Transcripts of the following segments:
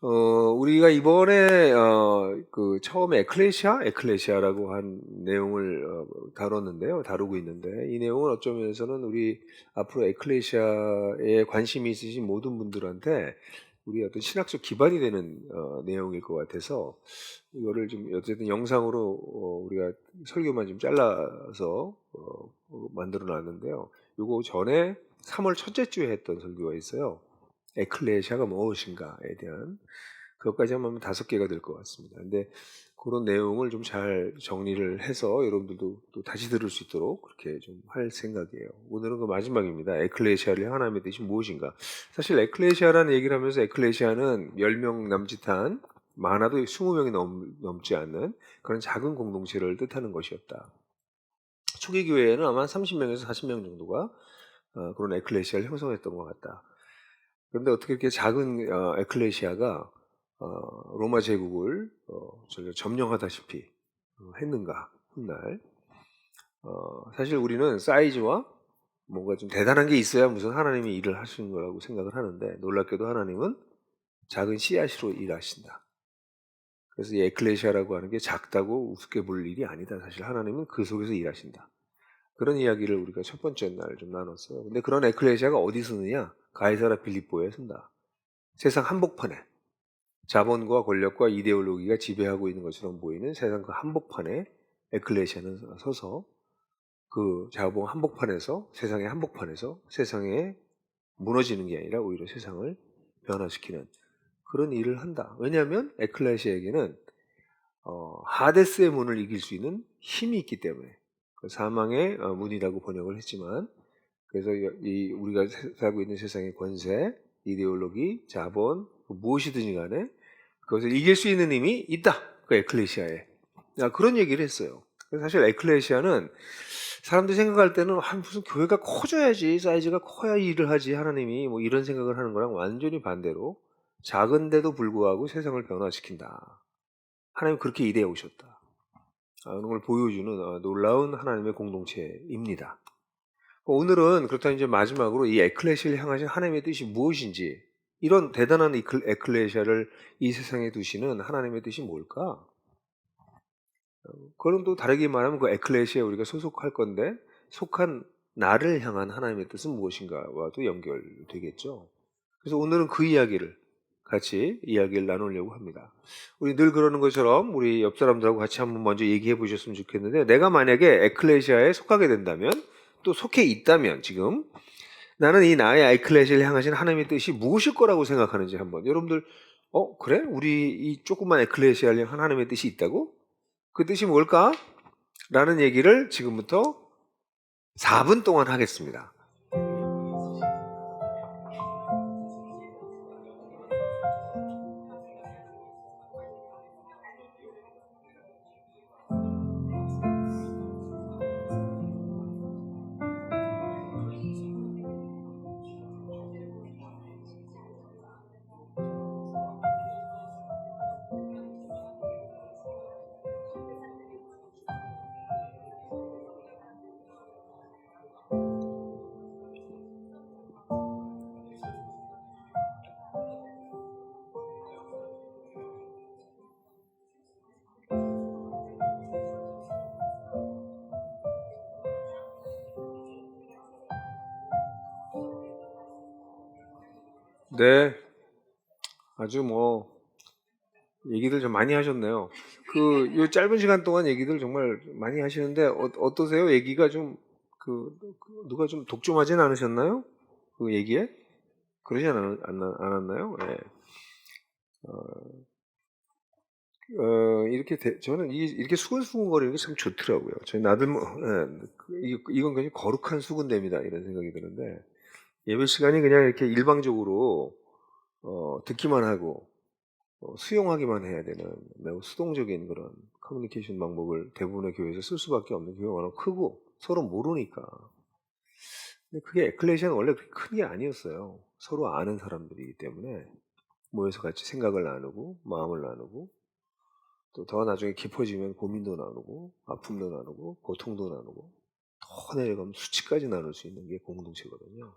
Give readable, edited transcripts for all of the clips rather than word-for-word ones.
우리가 이번에 처음에 에클레시아라고 한 내용을 다루고 있는데, 이 내용은 어쩌면 면에서는 우리 앞으로 에클레시아에 관심이 있으신 모든 분들한테 우리 어떤 신학적 기반이 되는 내용일 것 같아서, 이거를 좀 어쨌든 영상으로 우리가 설교만 좀 잘라서 만들어 놨는데요. 요거 전에 3월 첫째 주에 했던 설교가 있어요. 에클레시아가 무엇인가에 대한, 그것까지 하면 5개가 될 것 같습니다. 근데 그런 내용을 좀 잘 정리를 해서 여러분들도 또 다시 들을 수 있도록 그렇게 좀 할 생각이에요. 오늘은 그 마지막입니다. 에클레시아를 하나님의 뜻이 무엇인가. 사실 에클레시아라는 얘기를 하면서, 에클레시아는 10명 남짓한, 많아도 20명이 넘지 않는 그런 작은 공동체를 뜻하는 것이었다. 초기 교회에는 아마 30명에서 40명 정도가 그런 에클레시아를 형성했던 것 같다. 그런데 어떻게 이렇게 작은 에클레시아가 로마 제국을 점령하다시피 했는가 훗날. 사실 우리는 사이즈와 뭔가 좀 대단한 게 있어야 무슨 하나님이 일을 하시는 거라고 생각을 하는데, 놀랍게도 하나님은 작은 씨앗으로 일하신다. 그래서 이 에클레시아라고 하는 게 작다고 우습게 볼 일이 아니다. 사실 하나님은 그 속에서 일하신다. 그런 이야기를 우리가 첫 번째 날 좀 나눴어요. 근데 그런 에클레시아가 어디 쓰느냐? 가이사라 필립보에 쓴다. 세상 한복판에, 자본과 권력과 이데올로기가 지배하고 있는 것처럼 보이는 세상 그 한복판에 에클레시아는 서서, 그 자본 한복판에서, 세상의 한복판에서 세상에 무너지는 게 아니라 오히려 세상을 변화시키는 그런 일을 한다. 왜냐하면 에클레시아에게는 하데스의 문을 이길 수 있는 힘이 있기 때문에. 그 사망의 문이라고 번역을 했지만, 그래서 우리가 살고 있는 세상의 권세, 이데올로기, 자본, 무엇이든지 간에 그것을 이길 수 있는 힘이 있다. 그 에클레시아에. 그런 얘기를 했어요. 사실 에클레시아는 사람들이 생각할 때는 무슨 교회가 커져야지, 사이즈가 커야 일을 하지, 하나님이 뭐 이런 생각을 하는 거랑 완전히 반대로, 작은데도 불구하고 세상을 변화시킨다. 하나님 그렇게 일해 오셨다. 그런 걸 보여주는 놀라운 하나님의 공동체입니다. 오늘은 그렇다면 이제 마지막으로 이 에클레시아를 향하신 하나님의 뜻이 무엇인지, 이런 대단한 에클레시아를 이 세상에 두시는 하나님의 뜻이 뭘까? 그럼 또 다르게 말하면 그 에클레시아에 우리가 소속할 건데, 속한 나를 향한 하나님의 뜻은 무엇인가와도 연결되겠죠. 그래서 오늘은 그 이야기를 같이 이야기를 나누려고 합니다. 우리 늘 그러는 것처럼 우리 옆 사람들하고 같이 한번 먼저 얘기해 보셨으면 좋겠는데, 내가 만약에 에클레시아에 속하게 된다면, 또 속해 있다면, 지금 나는 이 나의 에클레시아를 향하신 하나님의 뜻이 무엇일 거라고 생각하는지 한번, 여러분들, 그래? 우리 이 조그만 에클레시아를 향한 하나님의 뜻이 있다고? 그 뜻이 뭘까? 라는 얘기를 지금부터 4분 동안 하겠습니다. 네, 아주 얘기들 좀 많이 하셨네요. 요 짧은 시간 동안 얘기들 정말 많이 하시는데, 어떠세요? 얘기가 좀, 누가 좀 독점하진 않으셨나요? 그 얘기에? 그러지 않았나요? 네. 저는 이렇게 수근수근거리는 게 참 좋더라고요. 저희 나들, 이건 그냥 거룩한 수근대입니다. 이런 생각이 드는데, 예배 시간이 그냥 이렇게 일방적으로, 듣기만 하고, 수용하기만 해야 되는 매우 수동적인 그런 커뮤니케이션 방법을 대부분의 교회에서 쓸 수밖에 없는 교회가 워낙 크고 서로 모르니까. 근데 그게 에클레시아는 원래 그렇게 큰 게 아니었어요. 서로 아는 사람들이기 때문에 모여서 같이 생각을 나누고 마음을 나누고, 또 더 나중에 깊어지면 고민도 나누고 아픔도 나누고 고통도 나누고, 더 내려가면 수치까지 나눌 수 있는 게 공동체거든요.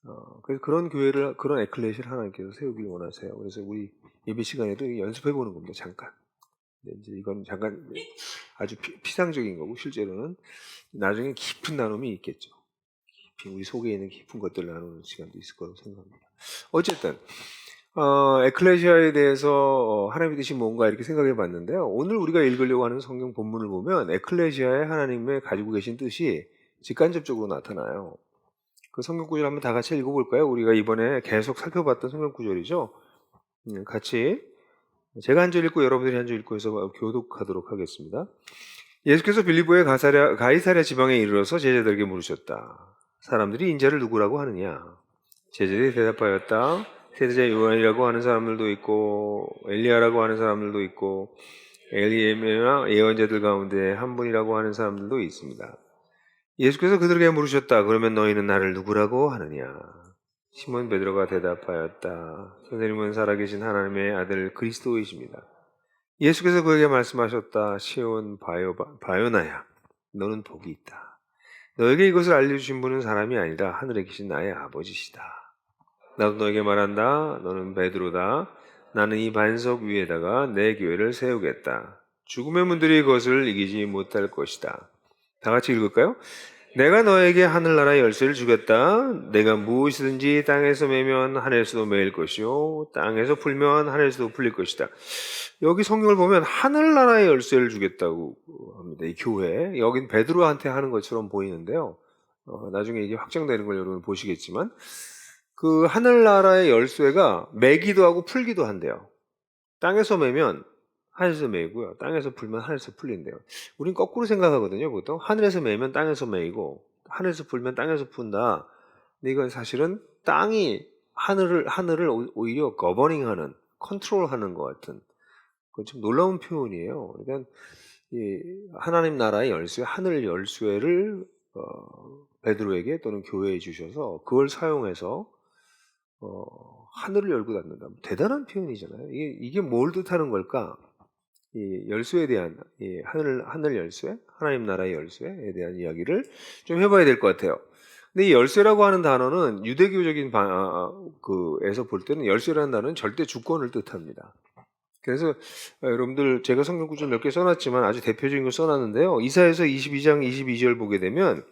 그래서 그런 교회를, 그런 에클레시아를 하나님께서 세우길 원하세요. 그래서 우리 예배 시간에도 연습해 보는 겁니다. 잠깐. 이제 이건 잠깐 아주 피상적인 거고, 실제로는 나중에 깊은 나눔이 있겠죠. 우리 속에 있는 깊은 것들을 나누는 시간도 있을 거라고 생각합니다. 어쨌든 에클레시아에 대해서 하나님의 뜻이 뭔가 이렇게 생각해 봤는데요. 오늘 우리가 읽으려고 하는 성경 본문을 보면 에클레시아에 하나님의 가지고 계신 뜻이 직간접적으로 나타나요. 그 성경 구절 한번 다 같이 읽어볼까요? 우리가 이번에 계속 살펴봤던 성경 구절이죠. 같이 제가 한 절 읽고 여러분들이 한 절 읽고 해서 교독하도록 하겠습니다. 예수께서 빌립보의 가이사랴 지방에 이르러서 제자들에게 물으셨다. 사람들이 인자를 누구라고 하느냐? 제자들이 대답하였다. 세대자 요한이라고 하는 사람들도 있고 엘리야라고 하는 사람들도 있고 엘리야나 예언자들 가운데 한 분이라고 하는 사람들도 있습니다. 예수께서 그들에게 물으셨다. 그러면 너희는 나를 누구라고 하느냐? 시몬 베드로가 대답하였다. 선생님은 살아계신 하나님의 아들 그리스도이십니다. 예수께서 그에게 말씀하셨다. 시온 바요나야, 너는 복이 있다. 너에게 이것을 알려주신 분은 사람이 아니라 하늘에 계신 나의 아버지시다. 나도 너에게 말한다. 너는 베드로다. 나는 이 반석 위에다가 내 교회를 세우겠다. 죽음의 문들이 그것을 이기지 못할 것이다. 다 같이 읽을까요? 내가 너에게 하늘나라의 열쇠를 주겠다. 내가 무엇이든지 땅에서 매면 하늘에서도 매일 것이요 땅에서 풀면 하늘에서도 풀릴 것이다. 여기 성경을 보면 하늘나라의 열쇠를 주겠다고 합니다. 이 교회. 여긴 베드로한테 하는 것처럼 보이는데요. 나중에 이게 확정되는 걸 여러분 보시겠지만 그 하늘나라의 열쇠가 매기도 하고 풀기도 한대요. 땅에서 매면 하늘에서 매이고요. 땅에서 풀면 하늘에서 풀린대요. 우린 거꾸로 생각하거든요. 보통 하늘에서 매면 땅에서 매이고 하늘에서 풀면 땅에서 푼다. 근데 이건 사실은 땅이 하늘을 오히려 거버닝하는, 컨트롤하는 것 같은 그건 좀 놀라운 표현이에요. 그러니까 이 하나님 나라의 열쇠, 하늘 열쇠를 베드로에게 또는 교회에 주셔서 그걸 사용해서 하늘을 열고 닫는다. 대단한 표현이잖아요. 이게 뭘 뜻하는 걸까? 이 열쇠에 대한 이 하늘 열쇠, 하나님 나라의 열쇠에 대한 이야기를 좀 해봐야 될 것 같아요. 근데 이 열쇠라고 하는 단어는 유대교적인 에서 볼 때는 열쇠라는 단어는 절대 주권을 뜻합니다. 그래서 여러분들 제가 성경 구절 몇 개 써놨지만 아주 대표적인 걸 써놨는데요. 이사야서 22장 22절 보게 되면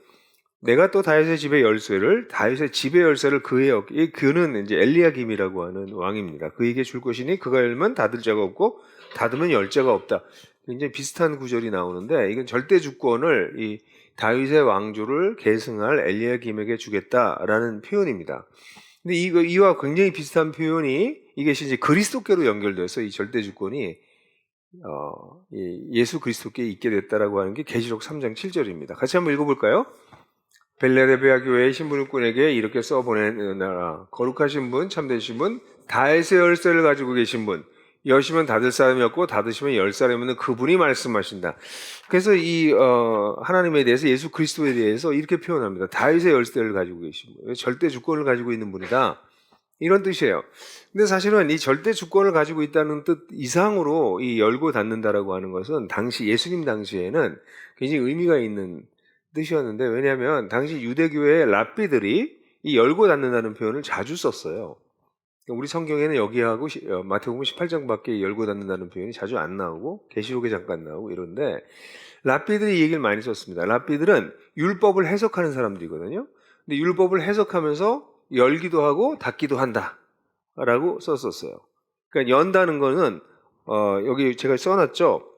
내가 또 다윗의 집의 열쇠를 이 그는 이제 엘리야김이라고 하는 왕입니다. 그에게 줄 것이니 그가 열면 닫을 자가 없고 닫으면 열 자가 없다. 굉장히 비슷한 구절이 나오는데 이건 절대 주권을 이 다윗의 왕조를 계승할 엘리야김에게 주겠다라는 표현입니다. 근데 이와 굉장히 비슷한 표현이 이게 이제 그리스도께로 연결돼서 이 절대 주권이 예수 그리스도께 있게 됐다라고 하는 게 계시록 3장 7절입니다. 같이 한번 읽어볼까요? 벨레데베아 교회의 신부님꾼에게 이렇게 써보내라. 거룩하신 분, 참되신 분, 다윗의 열쇠를 가지고 계신 분, 여시면 닫을 사람이 없고 닫으시면 열 사람이 없는 그분이 말씀하신다. 그래서 이 하나님에 대해서 예수 그리스도에 대해서 이렇게 표현합니다. 다윗의 열쇠를 가지고 계신 분, 절대 주권을 가지고 있는 분이다. 이런 뜻이에요. 근데 사실은 이 절대 주권을 가지고 있다는 뜻 이상으로 이 열고 닫는다라고 하는 것은 당시 예수님 당시에는 굉장히 의미가 있는 뜻이었는데, 왜냐하면 당시 유대교의 랍비들이 이 열고 닫는다는 표현을 자주 썼어요. 우리 성경에는 여기하고 마태복음 18장밖에 열고 닫는다는 표현이 자주 안 나오고 계시록에 잠깐 나오고 이런데, 랍비들이 이 얘기를 많이 썼습니다. 랍비들은 율법을 해석하는 사람들이거든요. 근데 율법을 해석하면서 열기도 하고 닫기도 한다 라고 썼었어요. 그러니까 연다는 거는 여기 제가 써놨죠.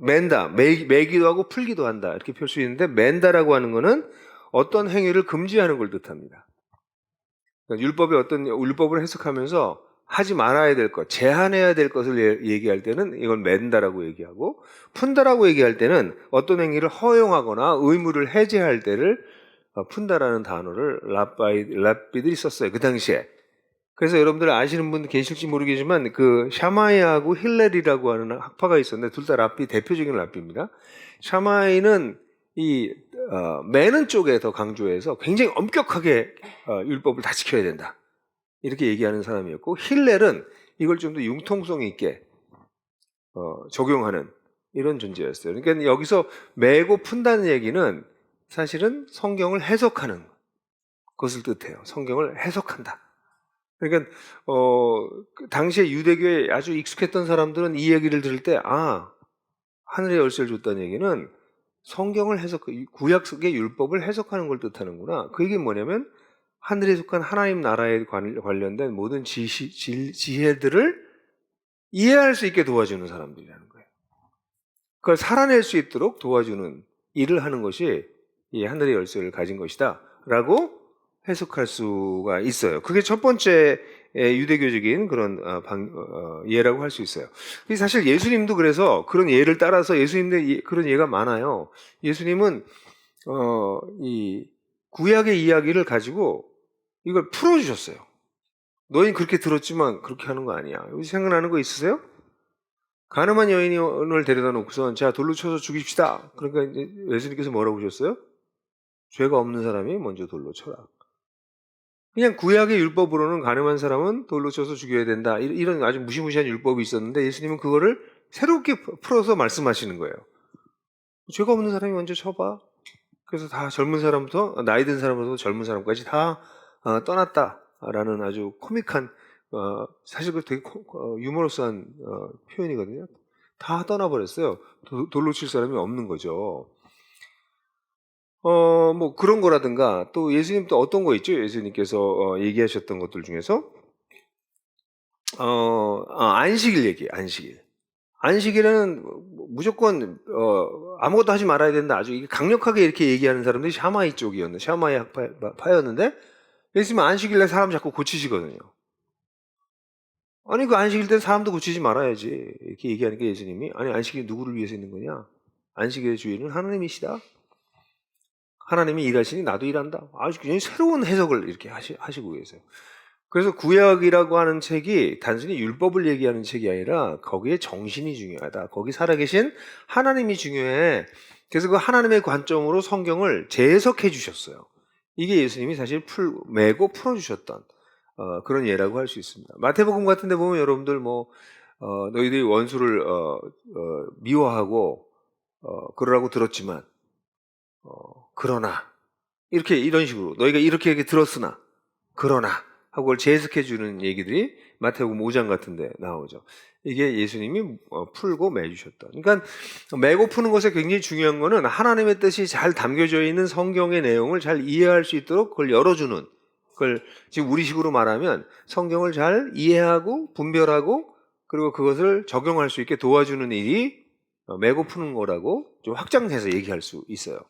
맨다, 매기도 하고 풀기도 한다 이렇게 볼 수 있는데, 맨다라고 하는 거는 어떤 행위를 금지하는 걸 뜻합니다. 그러니까 율법을 해석하면서 하지 말아야 될 것, 제한해야 될 것을 얘기할 때는 이건 맨다라고 얘기하고, 푼다라고 얘기할 때는 어떤 행위를 허용하거나 의무를 해제할 때를 푼다라는 단어를 랍비들이 썼어요, 그 당시에. 그래서 여러분들 아시는 분 계실지 모르겠지만 그 샤마이하고 힐렐이라고 하는 학파가 있었는데 둘 다 랍비, 대표적인 랍비입니다. 샤마이는 이 매는 쪽에 더 강조해서 굉장히 엄격하게 율법을 다 지켜야 된다 이렇게 얘기하는 사람이었고, 힐렐은 이걸 좀 더 융통성 있게 적용하는 이런 존재였어요. 그러니까 여기서 매고 푼다는 얘기는 사실은 성경을 해석하는, 그것을 뜻해요. 성경을 해석한다. 그러니까 당시에 유대교에 아주 익숙했던 사람들은 이 얘기를 들을 때 하늘의 열쇠를 줬다는 얘기는 성경을 구약의 율법을 해석하는 걸 뜻하는구나. 그 얘기는 뭐냐면 하늘에 속한 하나님 나라에 관련된 모든 지혜들을 이해할 수 있게 도와주는 사람들이라는 거예요. 그걸 살아낼 수 있도록 도와주는 일을 하는 것이 이 하늘의 열쇠를 가진 것이다 라고 해석할 수가 있어요. 그게 첫 번째 유대교적인 그런 예라고 할 수 있어요. 사실 예수님도 그래서 그런 예를 따라서 예수님의 그런 예가 많아요. 예수님은 이 구약의 이야기를 가지고 이걸 풀어주셨어요. 너희는 그렇게 들었지만 그렇게 하는 거 아니야. 여기 생각나는 거 있으세요? 가늠한 여인을 데려다 놓고선 자 돌로 쳐서 죽입시다. 그러니까 이제 예수님께서 뭐라고 하셨어요? 죄가 없는 사람이 먼저 돌로 쳐라. 그냥 구약의 율법으로는 가늠한 사람은 돌로 쳐서 죽여야 된다. 이런 아주 무시무시한 율법이 있었는데 예수님은 그거를 새롭게 풀어서 말씀하시는 거예요. 죄가 없는 사람이 먼저 쳐봐. 그래서 다 젊은 사람부터 나이 든 사람부터 젊은 사람까지 다 떠났다라는 아주 코믹한 사실 그 되게 유머러스한 표현이거든요. 다 떠나버렸어요. 돌로 칠 사람이 없는 거죠. 뭐 그런 거라든가 또 예수님 또 어떤 거 있죠? 예수님께서 얘기하셨던 것들 중에서 안식일 얘기예요. 안식일에는 무조건 아무것도 하지 말아야 된다. 아주 강력하게 이렇게 얘기하는 사람들이 샤마이 쪽이었는데 샤마이 학파였는데 예수님은 안식일에 사람 자꾸 고치시거든요. 아니 그 안식일 때는 사람도 고치지 말아야지 이렇게 얘기하니까 예수님이 아니 안식일이 누구를 위해서 있는 거냐? 안식일의 주인은 하나님이시다. 하나님이 일하시니 나도 일한다. 아주 굉장히 새로운 해석을 이렇게 하시고 계세요. 그래서 구약이라고 하는 책이 단순히 율법을 얘기하는 책이 아니라 거기에 정신이 중요하다. 거기 살아계신 하나님이 중요해. 그래서 그 하나님의 관점으로 성경을 재해석해 주셨어요. 이게 예수님이 사실 메고 풀어주셨던 그런 예라고 할 수 있습니다. 마태복음 같은 데 보면 여러분들 너희들이 원수를 미워하고 그러라고 들었지만 그러나 이런 식으로 너희가 이렇게 들었으나 그러나 하고 그걸 재해석해 주는 얘기들이 마태복음 5장 같은 데 나오죠. 이게 예수님이 풀고 매주셨다. 그러니까 매고 푸는 것에 굉장히 중요한 거는 하나님의 뜻이 잘 담겨져 있는 성경의 내용을 잘 이해할 수 있도록 그걸 열어주는 그걸 지금 우리식으로 말하면 성경을 잘 이해하고 분별하고 그리고 그것을 적용할 수 있게 도와주는 일이 매고 푸는 거라고 좀 확장해서 얘기할 수 있어요.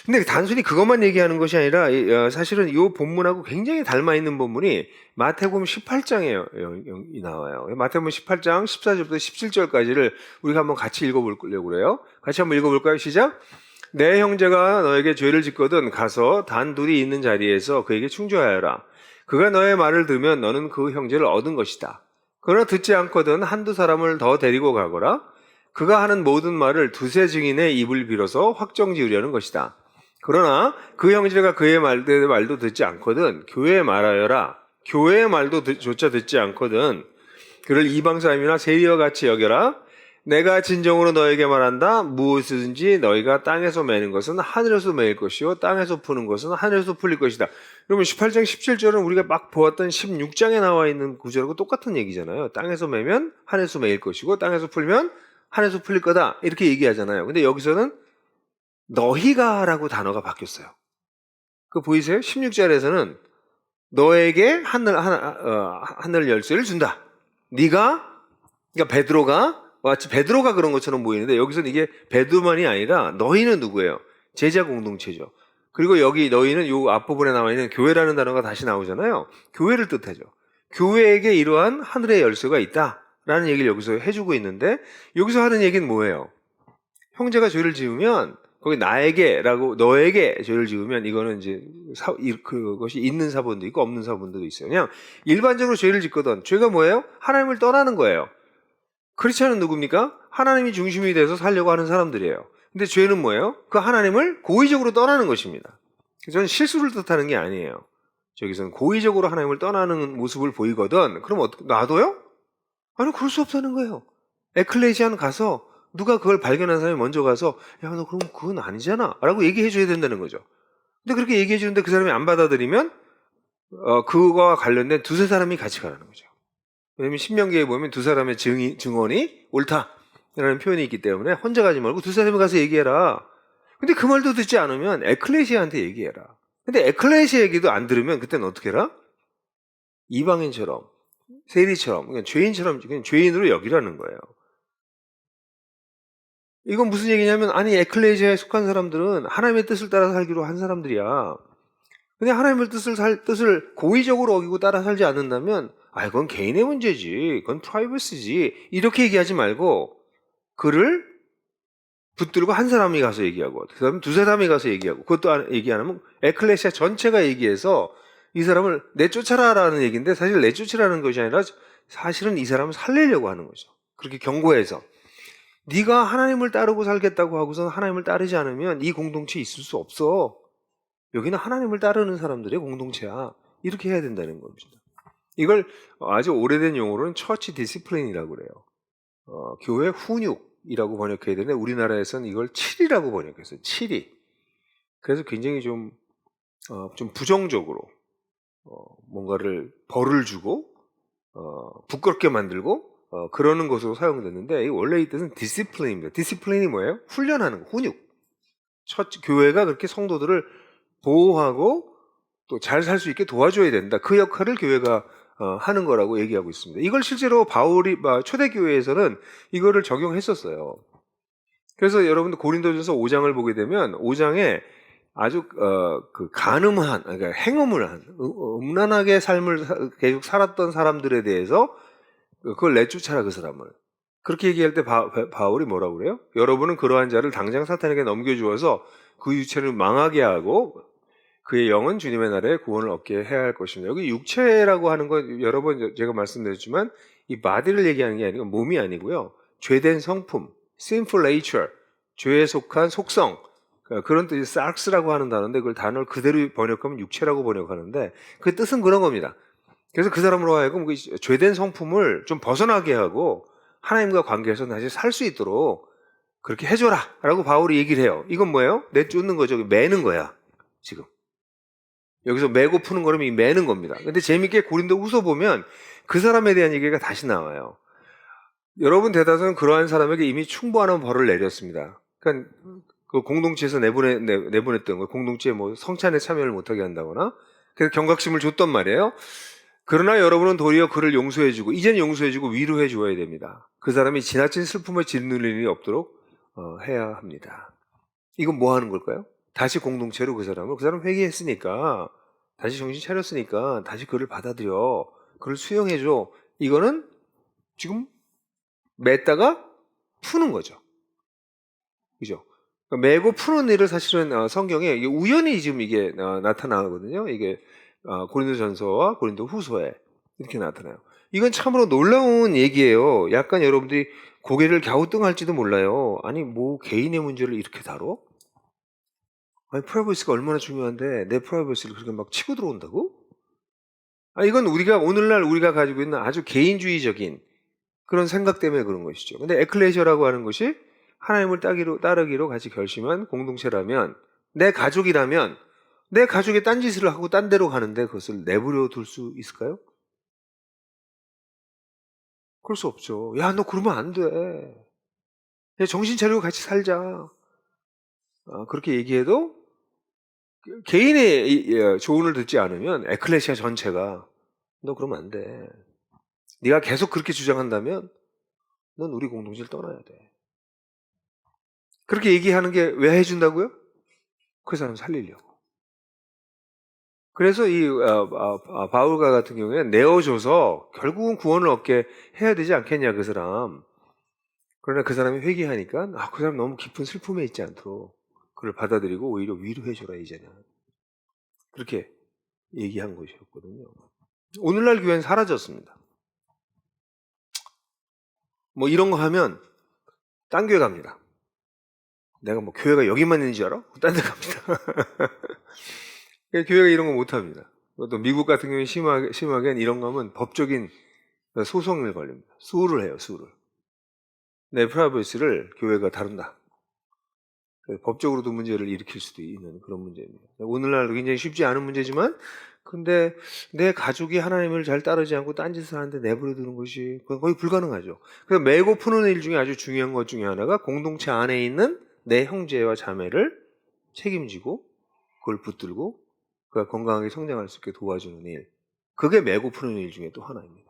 근데 단순히 그것만 얘기하는 것이 아니라 사실은 이 본문하고 굉장히 닮아있는 본문이 마태복음 18장에 나와요. 마태복음 18장 14절부터 17절까지를 우리가 한번 같이 읽어보려고 그래요. 같이 한번 읽어볼까요? 시작! 내 형제가 너에게 죄를 짓거든 가서 단둘이 있는 자리에서 그에게 충조하여라. 그가 너의 말을 들으면 너는 그 형제를 얻은 것이다. 그러나 듣지 않거든 한두 사람을 더 데리고 가거라. 그가 하는 모든 말을 두세 증인의 입을 빌어서 확정지으려는 것이다. 그러나 그 형제가 그의 말도 듣지 않거든 교회에 말하여라. 교회의 말도 조차 듣지 않거든 그를 이방 사람이나 세리와 같이 여겨라. 내가 진정으로 너에게 말한다. 무엇이든지 너희가 땅에서 매는 것은 하늘에서 매일 것이요 땅에서 푸는 것은 하늘에서 풀릴 것이다. 여러분 18장 17절은 우리가 막 보았던 16장에 나와 있는 구절하고 똑같은 얘기잖아요. 땅에서 매면 하늘에서 매일 것이고 땅에서 풀면 하늘에서 풀릴 거다 이렇게 얘기하잖아요. 근데 여기서는 너희가라고 단어가 바뀌었어요. 그거 보이세요? 16절에서는 너에게 하늘 열쇠를 준다. 네가 그러니까 베드로가 마치 베드로가 그런 것처럼 보이는데 여기서는 이게 베드로만이 아니라 너희는 누구예요? 제자 공동체죠. 그리고 여기 너희는 요 앞부분에 나와 있는 교회라는 단어가 다시 나오잖아요. 교회를 뜻하죠. 교회에게 이러한 하늘의 열쇠가 있다라는 얘기를 여기서 해주고 있는데 여기서 하는 얘기는 뭐예요? 형제가 죄를 지으면 거기 나에게라고 너에게 죄를 지으면 이거는 이제 그것이 있는 사본도 있고 없는 사본도 있어요. 그냥 일반적으로 죄를 짓거든 죄가 뭐예요? 하나님을 떠나는 거예요. 크리스천은 누굽니까? 하나님이 중심이 돼서 살려고 하는 사람들이에요. 근데 죄는 뭐예요? 그 하나님을 고의적으로 떠나는 것입니다. 저는 실수를 뜻하는 게 아니에요. 저기서는 고의적으로 하나님을 떠나는 모습을 보이거든. 그럼 놔둬요? 아니 그럴 수 없다는 거예요. 에클레시아는 가서 누가 그걸 발견한 사람이 먼저 가서 야 너 그럼 그건 아니잖아 라고 얘기해 줘야 된다는 거죠. 근데 그렇게 얘기해 주는데 그 사람이 안 받아들이면 그거와 관련된 두세 사람이 같이 가라는 거죠. 왜냐면 신명기에 보면 두 사람의 증언이 옳다라는 표현이 있기 때문에 혼자 가지 말고 두 사람이 가서 얘기해라. 근데 그 말도 듣지 않으면 에클레시아한테 얘기해라. 근데 에클레시아 얘기도 안 들으면 그때는 어떻게 해라? 이방인처럼, 세리처럼, 그냥 죄인처럼, 그냥 죄인으로 여기라는 거예요. 이건 무슨 얘기냐면, 아니, 에클레시아에 속한 사람들은 하나님의 뜻을 따라 살기로 한 사람들이야. 근데 하나님의 뜻을 고의적으로 어기고 따라 살지 않는다면, 그건 개인의 문제지. 그건 프라이버시지. 이렇게 얘기하지 말고, 그를 붙들고 한 사람이 가서 얘기하고, 그 다음에 두세 사람이 가서 얘기하고, 그것도 얘기 안 하면, 에클레시아 전체가 얘기해서 이 사람을 내쫓아라라는 얘기인데, 사실 내쫓으라는 것이 아니라, 사실은 이 사람을 살리려고 하는 거죠. 그렇게 경고해서. 네가 하나님을 따르고 살겠다고 하고서 하나님을 따르지 않으면 이 공동체에 있을 수 없어. 여기는 하나님을 따르는 사람들의 공동체야. 이렇게 해야 된다는 겁니다. 이걸 아주 오래된 용어로는 처치 디시플린이라고 그래요. 교회 훈육이라고 번역해야 되는데 우리나라에서는 이걸 칠이라고 번역했어요. 칠이. 그래서 굉장히 좀 부정적으로 뭔가를 벌을 주고 부끄럽게 만들고 그러는 것으로 사용됐는데 원래 이 뜻은 디시플린입니다. 디시플린이 뭐예요? 훈련하는 거, 훈육. 교회가 그렇게 성도들을 보호하고 또 잘 살 수 있게 도와줘야 된다. 그 역할을 교회가 하는 거라고 얘기하고 있습니다. 이걸 실제로 바울이 초대교회에서는 이거를 적용했었어요. 그래서 여러분들 고린도전서 5장을 보게 되면 5장에 아주 그 간음한, 그러니까 행음을 한, 음란하게 삶을 계속 살았던 사람들에 대해서 그걸 내쫓아라 그 사람을. 그렇게 얘기할 때 바울이 뭐라고 그래요? 여러분은 그러한 자를 당장 사탄에게 넘겨주어서 그 유체를 망하게 하고 그의 영은 주님의 나라에 구원을 얻게 해야 할 것입니다. 여기 육체라고 하는 건 여러 번 제가 말씀드렸지만 이 body를 얘기하는 게 아니고 몸이 아니고요. 죄된 성품, sinful nature, 죄에 속한 속성, 그런 뜻이 sarx라고 하는 단어인데 그걸 단어를 그대로 번역하면 육체라고 번역하는데 그 뜻은 그런 겁니다. 그래서 그 사람으로 하여금 그 죄된 성품을 좀 벗어나게 하고 하나님과 관계에서 다시 살 수 있도록 그렇게 해줘라 라고 바울이 얘기를 해요. 이건 뭐예요? 내쫓는 거죠. 매는 거야 지금. 여기서 매고 푸는 거라면 이 매는 겁니다. 근데 재밌게 고린도 후서 보면 그 사람에 대한 얘기가 다시 나와요. 여러분 대다수는 그러한 사람에게 이미 충분한 벌을 내렸습니다. 그러니까 그 공동체에서 내보냈던 거, 공동체에 뭐 성찬에 참여를 못하게 한다거나 그래서 경각심을 줬단 말이에요. 그러나 여러분은 도리어 그를 용서해주고 이제는 용서해주고 위로해 주어야 됩니다. 그 사람이 지나친 슬픔에 짓눌릴 일이 없도록 해야 합니다. 이건 뭐 하는 걸까요? 다시 공동체로 그 사람 회개했으니까 다시 정신 차렸으니까 다시 그를 받아들여 그를 수용해줘. 이거는 지금 맸다가 푸는 거죠. 그죠? 매고 푸는 일을 사실은 성경에 우연히 지금 이게 나타나거든요. 이게 고린도전서와 고린도 후서에 이렇게 나타나요. 이건 참으로 놀라운 얘기예요. 약간 여러분들이 고개를 갸우뚱할지도 몰라요. 아니 뭐 개인의 문제를 이렇게 다뤄? 아니 프라이버시가 얼마나 중요한데 내 프라이버시를 그렇게 막 치고 들어온다고? 이건 오늘날 우리가 가지고 있는 아주 개인주의적인 그런 생각 때문에 그런 것이죠. 근데 에클레시아라고 하는 것이 하나님을 따르기로 같이 결심한 공동체라면 내 가족이라면 내 가족이 딴짓을 하고 딴 데로 가는데 그것을 내버려 둘 수 있을까요? 그럴 수 없죠. 야, 너 그러면 안 돼. 야, 정신 차리고 같이 살자. 그렇게 얘기해도 개인의 조언을 듣지 않으면 에클레시아 전체가 너 그러면 안 돼. 네가 계속 그렇게 주장한다면 넌 우리 공동체를 떠나야 돼. 그렇게 얘기하는 게 왜 해준다고요? 그 사람 살리려고. 그래서 이 바울과 같은 경우에는 내어줘서 결국은 구원을 얻게 해야 되지 않겠냐 그 사람. 그러나 그 사람이 회개하니까 그 사람 너무 깊은 슬픔에 있지 않도록 그를 받아들이고 오히려 위로해줘라 이제는. 그렇게 얘기한 것이었거든요. 오늘날 교회는 사라졌습니다. 뭐 이런 거 하면 딴 교회 갑니다. 내가 뭐 교회가 여기만 있는 줄 알아? 딴 데 갑니다. 교회가 이런 거 못합니다. 또 미국 같은 경우에 심하게는 이런 거 하면 법적인 소송을 걸립니다. 수를 해요, 수를. 내 프라이버시를 교회가 다룬다. 법적으로도 문제를 일으킬 수도 있는 그런 문제입니다. 오늘날도 굉장히 쉽지 않은 문제지만, 근데 내 가족이 하나님을 잘 따르지 않고 딴짓을 하는데 내버려 두는 것이 그건 거의 불가능하죠. 그래서 메고 푸는 일 중에 아주 중요한 것 중에 하나가 공동체 안에 있는 내 형제와 자매를 책임지고 그걸 붙들고 그가 건강하게 성장할 수 있게 도와주는 일. 그게 메고 푸는 일 중에 또 하나입니다.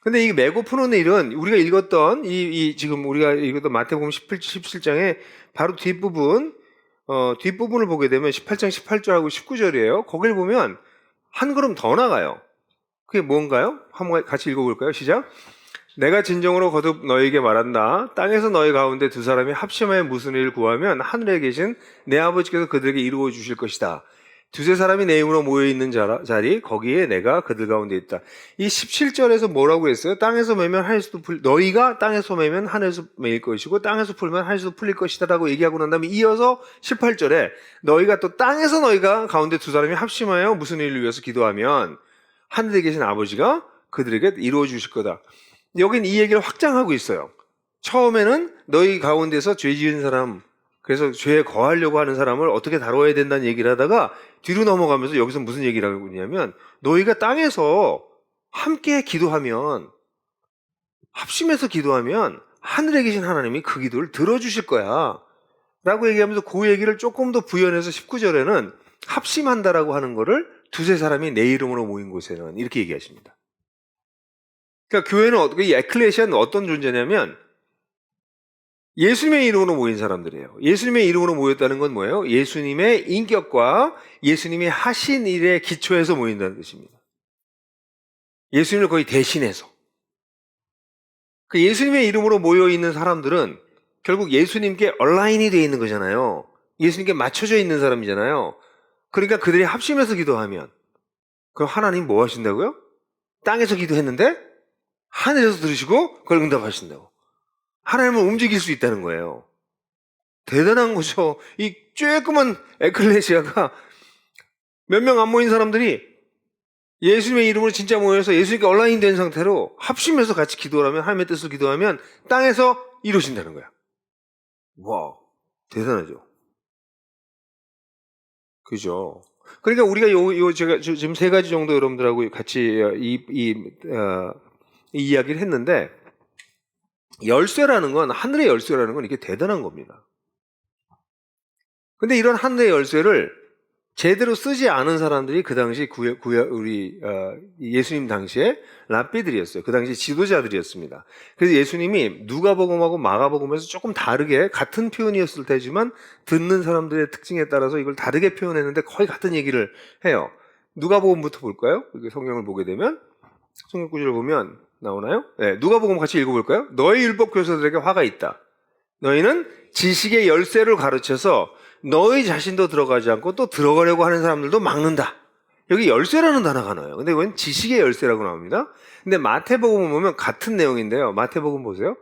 근데 이 메고 푸는 일은 우리가 읽었던 지금 우리가 읽었던 마태복음 17장의 바로 뒷부분을 보게 되면 18장 18절하고 19절이에요. 거길 보면 한 걸음 더 나가요. 그게 뭔가요? 한번 같이 읽어볼까요? 시작. 내가 진정으로 거듭 너에게 말한다. 땅에서 너희 가운데 두 사람이 합심하여 무슨 일을 구하면 하늘에 계신 내 아버지께서 그들에게 이루어 주실 것이다. 두세 사람이 내 이름으로 모여있는 자리 거기에 내가 그들 가운데 있다. 이 17절에서 뭐라고 했어요? 땅에서 매면 하늘에서도 너희가 땅에서 매면 하늘에서 매일 것이고 땅에서 풀면 하늘에서도 풀릴 것이다 라고 얘기하고 난 다음에 이어서 18절에 너희가 또 땅에서 너희가 가운데 두 사람이 합심하여 무슨 일을 위해서 기도하면 하늘에 계신 아버지가 그들에게 이루어 주실 거다. 여긴 이 얘기를 확장하고 있어요. 처음에는 너희 가운데서 죄 지은 사람, 그래서 죄에 거하려고 하는 사람을 어떻게 다뤄야 된다는 얘기를 하다가 뒤로 넘어가면서 여기서 무슨 얘기를 하고 있냐면 너희가 땅에서 함께 기도하면, 합심해서 기도하면 하늘에 계신 하나님이 그 기도를 들어주실 거야 라고 얘기하면서 그 얘기를 조금 더 부연해서 19절에는 합심한다라고 하는 거를 두세 사람이 내 이름으로 모인 곳에는 이렇게 얘기하십니다. 그러니까 교회는, 이 에클레시아는 어떤 존재냐면 예수님의 이름으로 모인 사람들이에요. 예수님의 이름으로 모였다는 건 뭐예요? 예수님의 인격과 예수님이 하신 일에 기초해서 모인다는 뜻입니다. 예수님을 거의 대신해서. 그 예수님의 이름으로 모여있는 사람들은 결국 예수님께 얼라인이 되어 있는 거잖아요. 예수님께 맞춰져 있는 사람이잖아요. 그러니까 그들이 합심해서 기도하면 그럼 하나님 뭐 하신다고요? 땅에서 기도했는데 하늘에서 들으시고 그걸 응답하신다고. 하나님을 움직일 수 있다는 거예요. 대단한 거죠. 이 쬐끄만 에클레시아가 몇 명 안 모인 사람들이 예수님의 이름으로 진짜 모여서 예수님께 얼라인 된 상태로 합심해서 같이 기도를 하면, 하나님의 뜻으로 기도하면 땅에서 이루어진다는 거야. 와, 대단하죠. 그죠? 그러니까 우리가 제가 지금 세 가지 정도 여러분들하고 같이 이 이야기를 했는데, 열쇠라는 건, 하늘의 열쇠라는 건 이게 대단한 겁니다. 근데 이런 하늘의 열쇠를 제대로 쓰지 않은 사람들이 그 당시 예수님 당시에 랍비들이었어요. 그 당시 지도자들이었습니다. 그래서 예수님이 누가복음하고 마가복음에서 조금 다르게 같은 표현이었을 테지만 듣는 사람들의 특징에 따라서 이걸 다르게 표현했는데 거의 같은 얘기를 해요. 누가복음부터 볼까요? 이렇게 성경을 보게 되면 성경 구절을 보면 나오나요? 네, 누가복음 같이 읽어볼까요? 너희 율법 교사들에게 화가 있다. 너희는 지식의 열쇠를 가르쳐서 너희 자신도 들어가지 않고 또 들어가려고 하는 사람들도 막는다. 여기 열쇠라는 단어가 나와요. 근데 이건 지식의 열쇠라고 나옵니다. 근데 마태복음 보면 같은 내용인데요. 마태복음 보세요.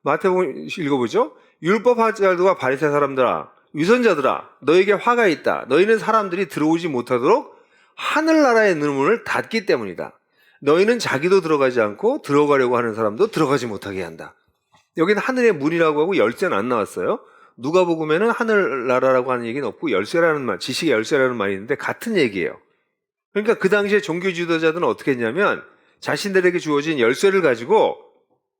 마태복음 읽어보죠. 율법학자들과 바리새 사람들아, 위선자들아, 너에게 화가 있다. 너희는 사람들이 들어오지 못하도록 하늘나라의 문을 닫기 때문이다. 너희는 자기도 들어가지 않고 들어가려고 하는 사람도 들어가지 못하게 한다. 여기는 하늘의 문이라고 하고 열쇠는 안 나왔어요. 누가복음에는 하늘나라라고 하는 얘기는 없고 열쇠라는 말, 지식의 열쇠라는 말이 있는데 같은 얘기예요. 그러니까 그 당시에 종교 지도자들은 어떻게 했냐면 자신들에게 주어진 열쇠를 가지고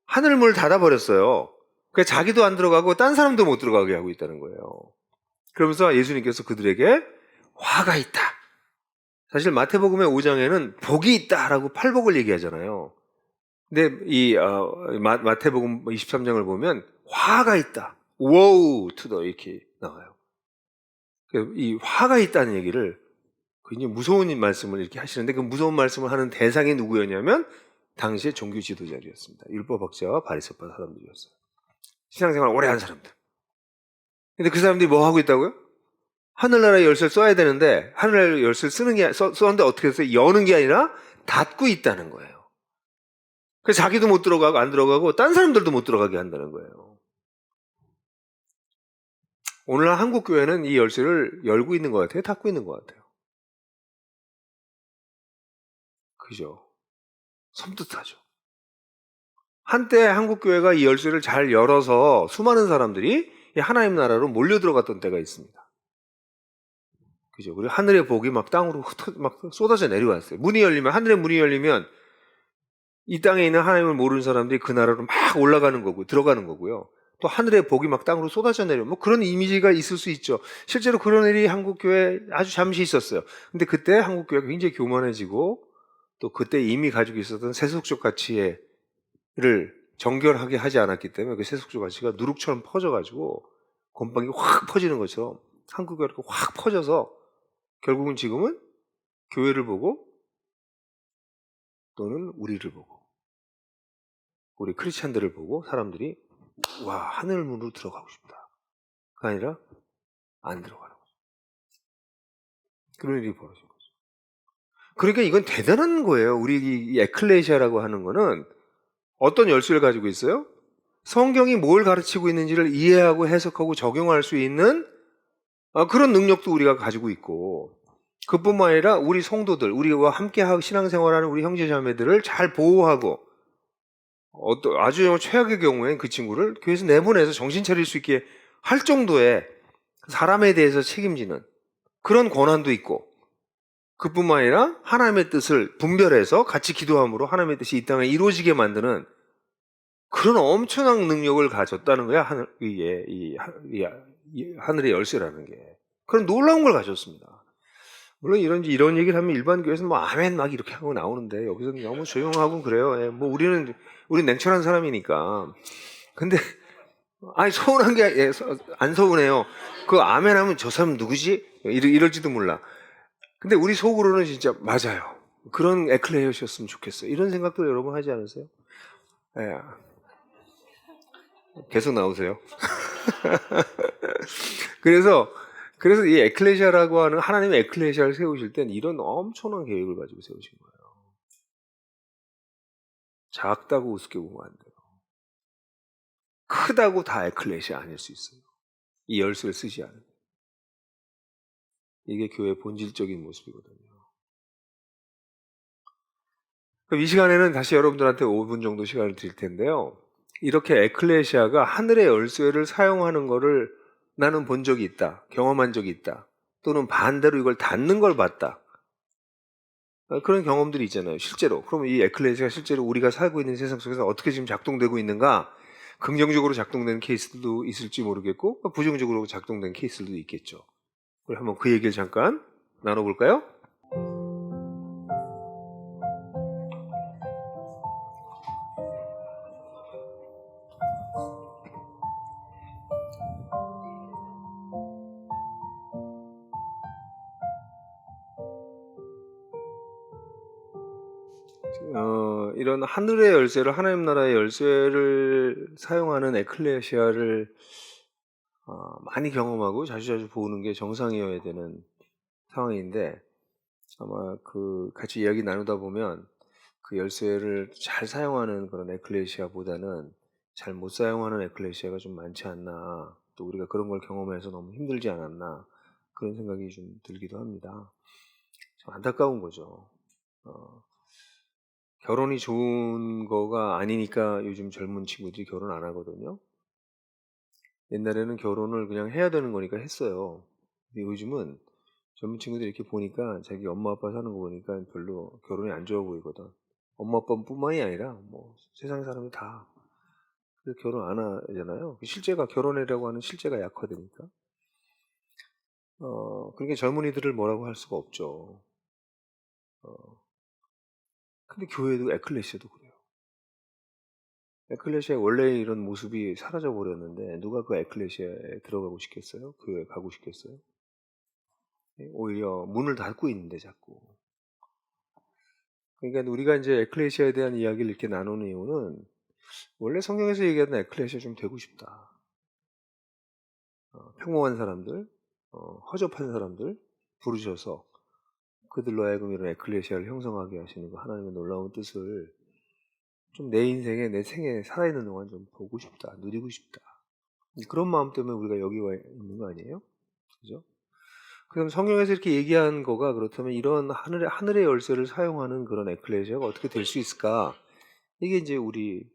하늘문을 닫아버렸어요. 그러니까 자기도 안 들어가고 딴 사람도 못 들어가게 하고 있다는 거예요. 그러면서 예수님께서 그들에게 화가 있다. 사실 마태복음의 5장에는 복이 있다라고 팔복을 얘기하잖아요. 근데 마태복음 23장을 보면 화가 있다. woe to the 이렇게 나와요. 이 화가 있다는 얘기를 굉장히 무서운 말씀을 이렇게 하시는데 그 무서운 말씀을 하는 대상이 누구였냐면 당시의 종교 지도자들이었습니다. 율법학자와 바리새파 사람들이었어요. 신앙생활 오래 한 사람들. 근데 그 사람들이 뭐 하고 있다고요? 하늘나라의 열쇠를 써야 되는데 하늘나라의 열쇠를 썼는데 어떻게 했어요? 여는 게 아니라 닫고 있다는 거예요. 그래서 자기도 못 들어가고 안 들어가고 딴 사람들도 못 들어가게 한다는 거예요. 오늘날 한국 교회는 이 열쇠를 열고 있는 것 같아요? 닫고 있는 것 같아요? 그죠? 섬뜩하죠. 한때 한국 교회가 이 열쇠를 잘 열어서 수많은 사람들이 이 하나님 나라로 몰려 들어갔던 때가 있습니다. 그죠? 그리고 하늘의 복이 막 땅으로 막 쏟아져 내려왔어요. 문이 열리면, 하늘의 문이 열리면 이 땅에 있는 하나님을 모르는 사람들이 그 나라로 막 올라가는 거고 들어가는 거고요. 또 하늘의 복이 막 땅으로 쏟아져 내려. 뭐 그런 이미지가 있을 수 있죠. 실제로 그런 일이 한국 교회에 아주 잠시 있었어요. 근데 그때 한국 교회가 굉장히 교만해지고 또 그때 이미 가지고 있었던 세속적 가치를 정결하게 하지 않았기 때문에 그 세속적 가치가 누룩처럼 퍼져가지고 곰팡이 확 퍼지는 것처럼 한국 교회가 확 퍼져서 결국은 지금은 교회를 보고 또는 우리를 보고 우리 크리스찬들을 보고 사람들이 와, 하늘 문으로 들어가고 싶다. 그게 아니라 안 들어가는 거죠. 그런 일이 벌어진 거죠. 그러니까 이건 대단한 거예요. 우리 이 에클레시아라고 하는 거는 어떤 열쇠를 가지고 있어요? 성경이 뭘 가르치고 있는지를 이해하고 해석하고 적용할 수 있는 그런 능력도 우리가 가지고 있고 그뿐만 아니라 우리 성도들, 우리와 함께 신앙생활하는 우리 형제자매들을 잘 보호하고 아주 최악의 경우엔 그 친구를 교회에서 내보내서 정신 차릴 수 있게 할 정도의 사람에 대해서 책임지는 그런 권한도 있고 그뿐만 아니라 하나님의 뜻을 분별해서 같이 기도함으로 하나님의 뜻이 이 땅에 이루어지게 만드는 그런 엄청난 능력을 가졌다는 거야. 하늘의 열쇠라는 게. 그런 놀라운 걸 가졌습니다. 물론 이런 얘기를 하면 일반 교회에서는 뭐 아멘 막 이렇게 하고 나오는데 여기서는 너무 조용하고 그래요. 예, 뭐 우리는 냉철한 사람이니까. 근데 서운한 게 안 서운해요. 그 아멘 하면 저 사람 누구지? 이럴지도 몰라. 근데 우리 속으로는 진짜 맞아요. 그런 에클레시아였으면 좋겠어요. 이런 생각도 여러분 하지 않으세요? 예. 계속 나오세요. 그래서 이 에클레시아라고 하는 하나님의 에클레시아를 세우실 땐 이런 엄청난 계획을 가지고 세우신 거예요. 작다고 우습게 보면 안 돼요. 크다고 다 에클레시아 아닐 수 있어요. 이 열쇠를 쓰지 않으면. 이게 교회의 본질적인 모습이거든요. 그럼 이 시간에는 다시 여러분들한테 5분 정도 시간을 드릴 텐데요. 이렇게 에클레시아가 하늘의 열쇠를 사용하는 거를 나는 본 적이 있다. 경험한 적이 있다. 또는 반대로 이걸 닫는 걸 봤다. 그런 경험들이 있잖아요. 실제로. 그러면 이 에클레시아가 실제로 우리가 살고 있는 세상 속에서 어떻게 지금 작동되고 있는가? 긍정적으로 작동되는 케이스도 있을지 모르겠고 부정적으로 작동되는 케이스도 있겠죠. 그럼 한번 그 얘기를 잠깐 나눠볼까요? 이런 하늘의 열쇠를 하나님 나라의 열쇠를 사용하는 에클레시아를 많이 경험하고 자주자주 보는 게 정상이어야 되는 상황인데 아마 같이 이야기 나누다 보면 그 열쇠를 잘 사용하는 그런 에클레시아보다는 잘 못 사용하는 에클레시아가 좀 많지 않나 또 우리가 그런 걸 경험해서 너무 힘들지 않았나 그런 생각이 좀 들기도 합니다. 참 안타까운 거죠. 결혼이 좋은 거가 아니니까 요즘 젊은 친구들이 결혼 안 하거든요. 옛날에는 결혼을 그냥 해야 되는 거니까 했어요. 근데 요즘은 젊은 친구들이 이렇게 보니까 자기 엄마 아빠 사는 거 보니까 별로 결혼이 안 좋아 보이거든. 엄마 아빠뿐만이 아니라 뭐 세상 사람이 다 그래서 결혼 안 하잖아요. 실제가 결혼이라고 하는 실제가 약화되니까. 그러니까 젊은이들을 뭐라고 할 수가 없죠. 근데 교회도 에클레시아도 그래요. 에클레시아의 원래 이런 모습이 사라져 버렸는데 누가 그 에클레시아에 들어가고 싶겠어요? 교회에 가고 싶겠어요? 오히려 문을 닫고 있는데 자꾸. 그러니까 우리가 이제 에클레시아에 대한 이야기를 이렇게 나누는 이유는 원래 성경에서 얘기하던 에클레시아 좀 되고 싶다. 평범한 사람들, 허접한 사람들 부르셔서 그들로 하여금 이런 에클레시아를 형성하게 하시는 그 하나님의 놀라운 뜻을 좀 내 인생에 내 생에 살아있는 동안 좀 보고 싶다, 누리고 싶다. 그런 마음 때문에 우리가 여기 와 있는 거 아니에요? 그죠? 그럼 성경에서 이렇게 얘기한 거가 그렇다면 이런 하늘의 열쇠를 사용하는 그런 에클레시아가 어떻게 될 수 있을까? 이게 이제 우리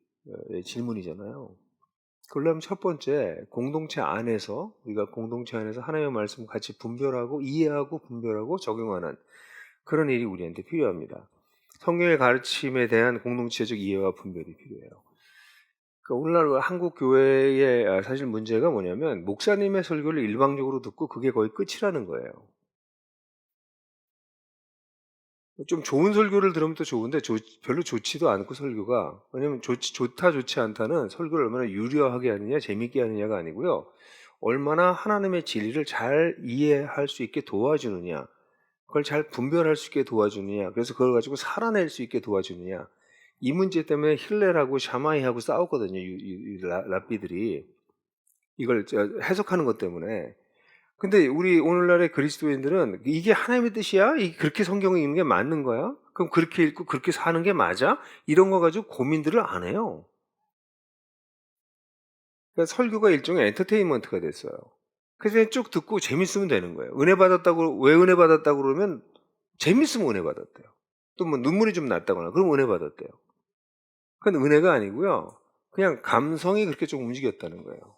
질문이잖아요. 그러려면 첫 번째, 공동체 안에서, 우리가 공동체 안에서 하나님의 말씀을 같이 분별하고, 이해하고, 분별하고, 적용하는 그런 일이 우리한테 필요합니다. 성경의 가르침에 대한 공동체적 이해와 분별이 필요해요. 그러니까 오늘날 한국 교회의 사실 문제가 뭐냐면, 목사님의 설교를 일방적으로 듣고 그게 거의 끝이라는 거예요. 좀 좋은 설교를 들으면 또 좋은데 별로 좋지도 않고 설교가, 왜냐면 좋다 좋지 않다는 설교를 얼마나 유려하게 하느냐 재밌게 하느냐가 아니고요, 얼마나 하나님의 진리를 잘 이해할 수 있게 도와주느냐, 그걸 잘 분별할 수 있게 도와주느냐, 그래서 그걸 가지고 살아낼 수 있게 도와주느냐, 이 문제 때문에 힐렐하고 샤마이하고 싸웠거든요. 랍비들이 이걸 해석하는 것 때문에. 근데 우리 오늘날의 그리스도인들은 이게 하나님의 뜻이야? 그렇게 성경에 있는 게 맞는 거야? 그럼 그렇게 읽고 그렇게 사는 게 맞아? 이런 거 가지고 고민들을 안 해요. 그러니까 설교가 일종의 엔터테인먼트가 됐어요. 그래서 그냥 쭉 듣고 재밌으면 되는 거예요. 은혜 받았다고, 왜 은혜 받았다고 그러면 재밌으면 은혜 받았대요. 또 뭐 눈물이 좀 났다거나 그럼 은혜 받았대요. 그건 은혜가 아니고요, 그냥 감성이 그렇게 좀 움직였다는 거예요.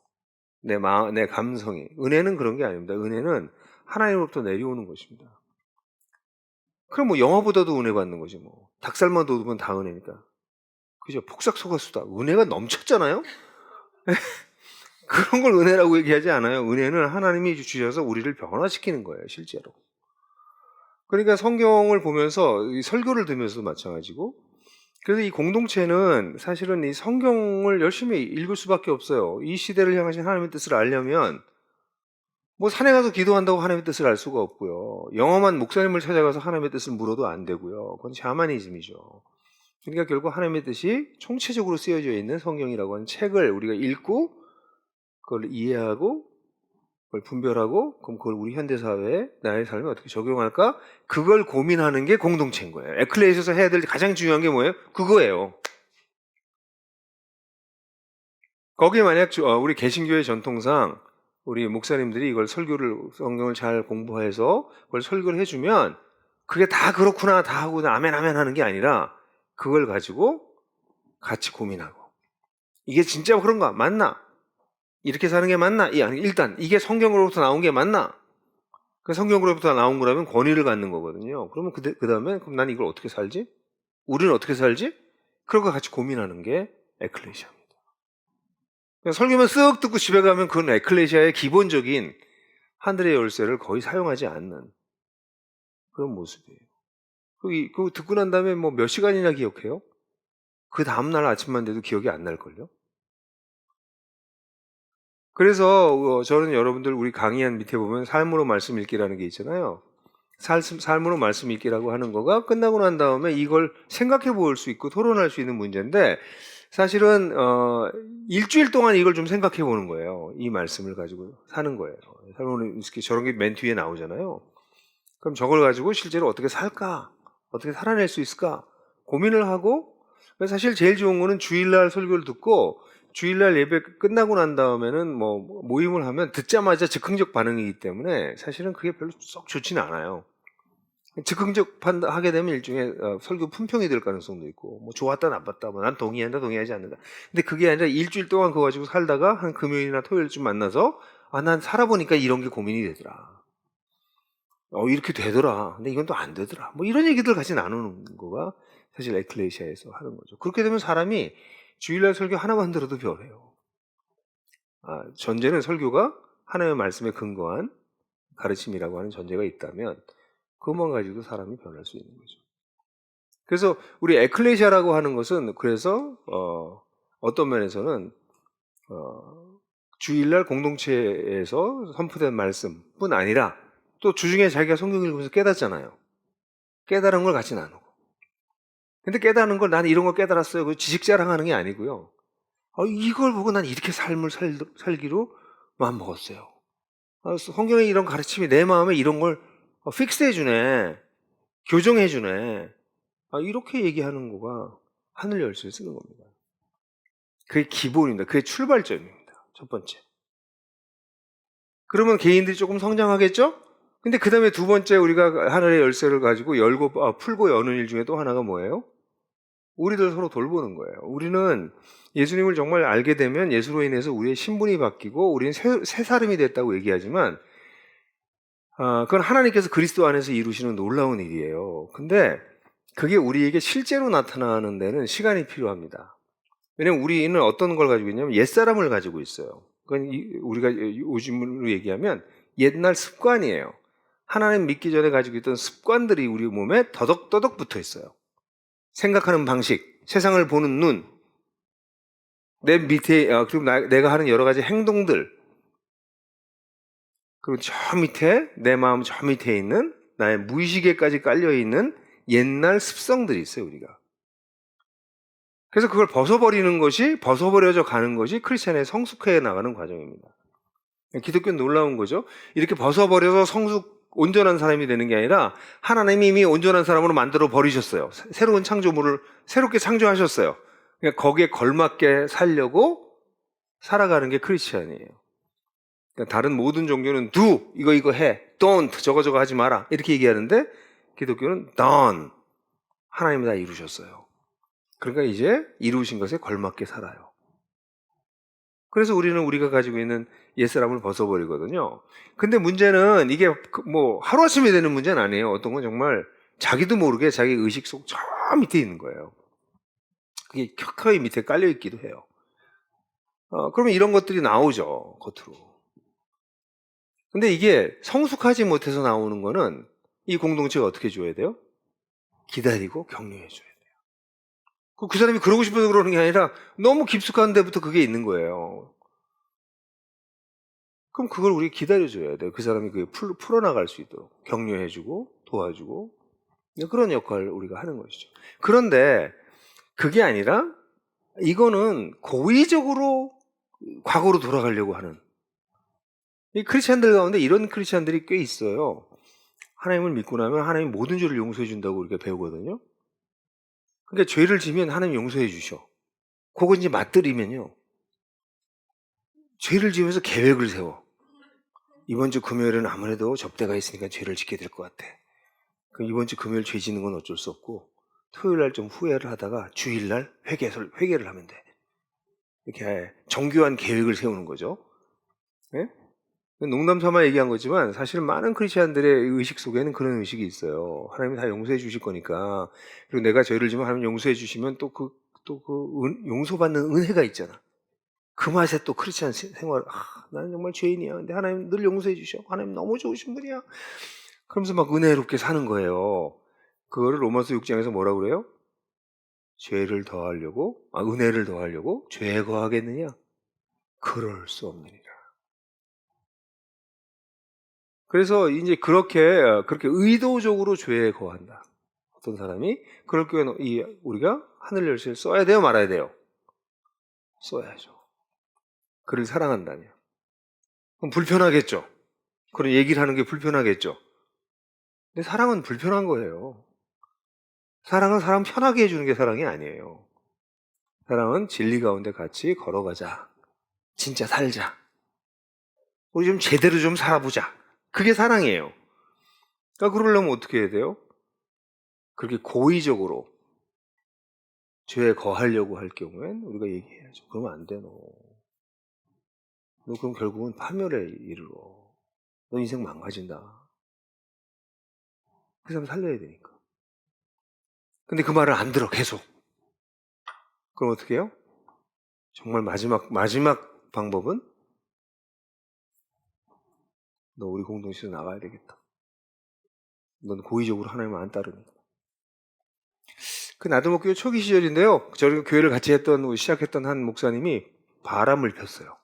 내 감성이. 은혜는 그런 게 아닙니다. 은혜는 하나님으로부터 내려오는 것입니다. 그럼 뭐 영화보다도 은혜 받는 거지 뭐. 닭살만 돋으면 다 은혜니까. 그죠? 폭삭소가수다. 은혜가 넘쳤잖아요? 그런 걸 은혜라고 얘기하지 않아요. 은혜는 하나님이 주셔서 우리를 변화시키는 거예요, 실제로. 그러니까 성경을 보면서, 이 설교를 들으면서도 마찬가지고, 그래서 이 공동체는 사실은 이 성경을 열심히 읽을 수밖에 없어요. 이 시대를 향하신 하나님의 뜻을 알려면, 뭐 산에 가서 기도한다고 하나님의 뜻을 알 수가 없고요, 영험한 목사님을 찾아가서 하나님의 뜻을 물어도 안 되고요. 그건 샤머니즘이죠. 그러니까 결국 하나님의 뜻이 총체적으로 쓰여져 있는 성경이라고 하는 책을 우리가 읽고 그걸 이해하고 그걸 분별하고, 그럼 그걸 우리 현대사회에 나의 삶에 어떻게 적용할까, 그걸 고민하는 게 공동체인 거예요. 에클레시아에서 해야 될 가장 중요한 게 뭐예요? 그거예요. 거기에 만약 우리 개신교의 전통상 우리 목사님들이 이걸 성경을 잘 공부해서 그걸 설교를 해주면 그게 다 그렇구나 다 하고 아멘 아멘 하는 게 아니라, 그걸 가지고 같이 고민하고, 이게 진짜 그런가, 맞나, 이렇게 사는 게 맞나, 일단 이게 성경으로부터 나온 게 맞나, 그 성경으로부터 나온 거라면 권위를 갖는 거거든요. 그러면 그 다음에 그럼 난 이걸 어떻게 살지, 우리는 어떻게 살지, 그런 거 같이 고민하는 게 에클레시아입니다. 설교만 쓱 듣고 집에 가면 그건 에클레시아의 기본적인 하늘의 열쇠를 거의 사용하지 않는 그런 모습이에요. 그거 듣고 난 다음에 뭐 몇 시간이나 기억해요? 그 다음날 아침만 돼도 기억이 안 날걸요? 그래서 저는 여러분들 우리 강의한 밑에 보면 삶으로 말씀 읽기라는 게 있잖아요. 삶으로 말씀 읽기라고 하는 거가 끝나고 난 다음에 이걸 생각해 볼 수 있고 토론할 수 있는 문제인데, 사실은 일주일 동안 이걸 좀 생각해 보는 거예요. 이 말씀을 가지고 사는 거예요. 삶으로 저런 게 맨 뒤에 나오잖아요. 그럼 저걸 가지고 실제로 어떻게 살까, 어떻게 살아낼 수 있을까 고민을 하고, 사실 제일 좋은 거는 주일날 설교를 듣고 주일날 예배 끝나고 난 다음에는 뭐 모임을 하면 듣자마자 즉흥적 반응이기 때문에 사실은 그게 별로 썩 좋지는 않아요. 즉흥적 하게 되면 일종의 설교 품평이 될 가능성도 있고, 뭐 좋았다 나빴다, 뭐 난 동의한다 동의하지 않는다. 근데 그게 아니라 일주일 동안 그거 가지고 살다가 한 금요일이나 토요일쯤 만나서 난 살아보니까 이런 게 고민이 되더라. 이렇게 되더라. 근데 이건 또 안 되더라. 뭐 이런 얘기들 같이 나누는 거가 사실 에클레시아에서 하는 거죠. 그렇게 되면 사람이 주일날 설교 하나만 들어도 변해요. 전제는 설교가 하나님의 말씀에 근거한 가르침이라고 하는 전제가 있다면 그것만 가지고 사람이 변할 수 있는 거죠. 그래서 우리 에클레시아라고 하는 것은, 그래서 어떤 면에서는 주일날 공동체에서 선포된 말씀뿐 아니라 또 주중에 자기가 성경 읽으면서 깨닫잖아요. 깨달은 걸 같이 나누고. 근데 깨달은 걸, 난 이런 거 깨달았어요, 그 지식 자랑하는 게 아니고요, 이걸 보고 난 이렇게 삶을 살기로 마음 먹었어요. 성경의 이런 가르침이 내 마음에 이런 걸 픽스해주네, 교정해주네, 이렇게 얘기하는 거가 하늘 열쇠를 쓰는 겁니다. 그게 기본입니다. 그게 출발점입니다. 첫 번째. 그러면 개인들이 조금 성장하겠죠? 근데 그 다음에 두 번째, 우리가 하늘의 열쇠를 가지고 열고 풀고 여는 일 중에 또 하나가 뭐예요? 우리들 서로 돌보는 거예요. 우리는 예수님을 정말 알게 되면 예수로 인해서 우리의 신분이 바뀌고 우리는 새 사람이 됐다고 얘기하지만 그건 하나님께서 그리스도 안에서 이루시는 놀라운 일이에요. 근데 그게 우리에게 실제로 나타나는 데는 시간이 필요합니다. 왜냐면 우리는 어떤 걸 가지고 있냐면 옛사람을 가지고 있어요. 그건 우리가 요즘으로 얘기하면 옛날 습관이에요. 하나님 믿기 전에 가지고 있던 습관들이 우리 몸에 더덕더덕 붙어 있어요. 생각하는 방식, 세상을 보는 눈, 내 밑에 그리고 내가 하는 여러 가지 행동들, 그리고 저 밑에 내 마음 저 밑에 있는 나의 무의식에까지 깔려 있는 옛날 습성들이 있어요, 우리가. 그래서 그걸 벗어버려져 가는 것이 크리스천의 성숙해 나가는 과정입니다. 기독교는 놀라운 거죠. 이렇게 벗어버려서 온전한 사람이 되는 게 아니라 하나님이 이미 온전한 사람으로 만들어 버리셨어요. 새로운 창조물을 새롭게 창조하셨어요. 그러니까 거기에 걸맞게 살려고 살아가는 게 크리스천이에요. 그러니까 다른 모든 종교는 do, 이거 해, don't, 저거 하지 마라 이렇게 얘기하는데 기독교는 done, 하나님이 다 이루셨어요. 그러니까 이제 이루신 것에 걸맞게 살아요. 그래서 우리는 우리가 가지고 있는 옛사람을 벗어버리거든요. 근데 문제는 이게 뭐 하루아침에 되는 문제는 아니에요. 어떤 건 정말 자기도 모르게 자기 의식 속 저 밑에 있는 거예요. 그게 켜켜이 밑에 깔려 있기도 해요. 그러면 이런 것들이 나오죠, 겉으로. 근데 이게 성숙하지 못해서 나오는 거는 이 공동체가 어떻게 줘야 돼요? 기다리고 격려해 줘야 돼요. 그 사람이 그러고 싶어서 그러는 게 아니라 너무 깊숙한 데부터 그게 있는 거예요. 그럼 그걸 우리 기다려줘야 돼요. 그 사람이 그게 풀어나갈 수 있도록 격려해주고 도와주고 그런 역할을 우리가 하는 것이죠. 그런데 그게 아니라 이거는 고의적으로 과거로 돌아가려고 하는 이 크리스찬들 가운데 이런 크리스찬들이 꽤 있어요. 하나님을 믿고 나면 하나님 모든 죄를 용서해 준다고 우리가 배우거든요. 그러니까 죄를 지면 하나님 용서해 주셔. 그거 이제 맞들이면요. 죄를 지으면서 계획을 세워. 이번 주 금요일은 아무래도 접대가 있으니까 죄를 짓게 될 것 같아. 그럼 이번 주 금요일 죄 짓는 건 어쩔 수 없고 토요일 날 좀 후회를 하다가 주일 날 회개를 하면 돼. 이렇게 정교한 계획을 세우는 거죠. 네? 농담 삼아 얘기한 거지만 사실 많은 크리스천들의 의식 속에는 그런 의식이 있어요. 하나님이 다 용서해 주실 거니까. 그리고 내가 죄를 지면 하나님 용서해 주시면 용서받는 은혜가 있잖아. 그 맛에 또 크리스천 생활, 나는 정말 죄인이야. 근데 하나님 늘 용서해 주셔. 하나님 너무 좋으신 분이야. 그러면서 막 은혜롭게 사는 거예요. 그거를 로마서 6장에서 뭐라고 그래요? 은혜를 더하려고 죄에 거하겠느냐? 그럴 수 없느니라. 그래서 이제 그렇게 의도적으로 죄에 거한다. 어떤 사람이 그럴 경우에 우리가 하늘 열쇠를 써야 돼요, 말아야 돼요? 써야죠. 그를 사랑한다면. 그럼 불편하겠죠. 그런 얘기를 하는 게 불편하겠죠. 근데 사랑은 불편한 거예요. 사랑은 사람 편하게 해주는 게 사랑이 아니에요. 사랑은 진리 가운데 같이 걸어가자. 진짜 살자. 우리 좀 제대로 좀 살아보자. 그게 사랑이에요. 그러니까 그러려면 어떻게 해야 돼요? 그렇게 고의적으로 죄에 거하려고 할 경우엔 우리가 얘기해야죠. 그러면 안 돼, 너. 너 그럼 결국은 파멸에 이르러. 너 인생 망가진다. 그 사람 살려야 되니까. 근데 그 말을 안 들어, 계속. 그럼 어떻게 해요? 정말 마지막 방법은 너 우리 공동체에서 나가야 되겠다. 넌 고의적으로 하나님을 안 따르니까. 그 나들목교회 초기 시절인데요. 저희 교회를 같이 시작했던 한 목사님이 바람을 폈어요.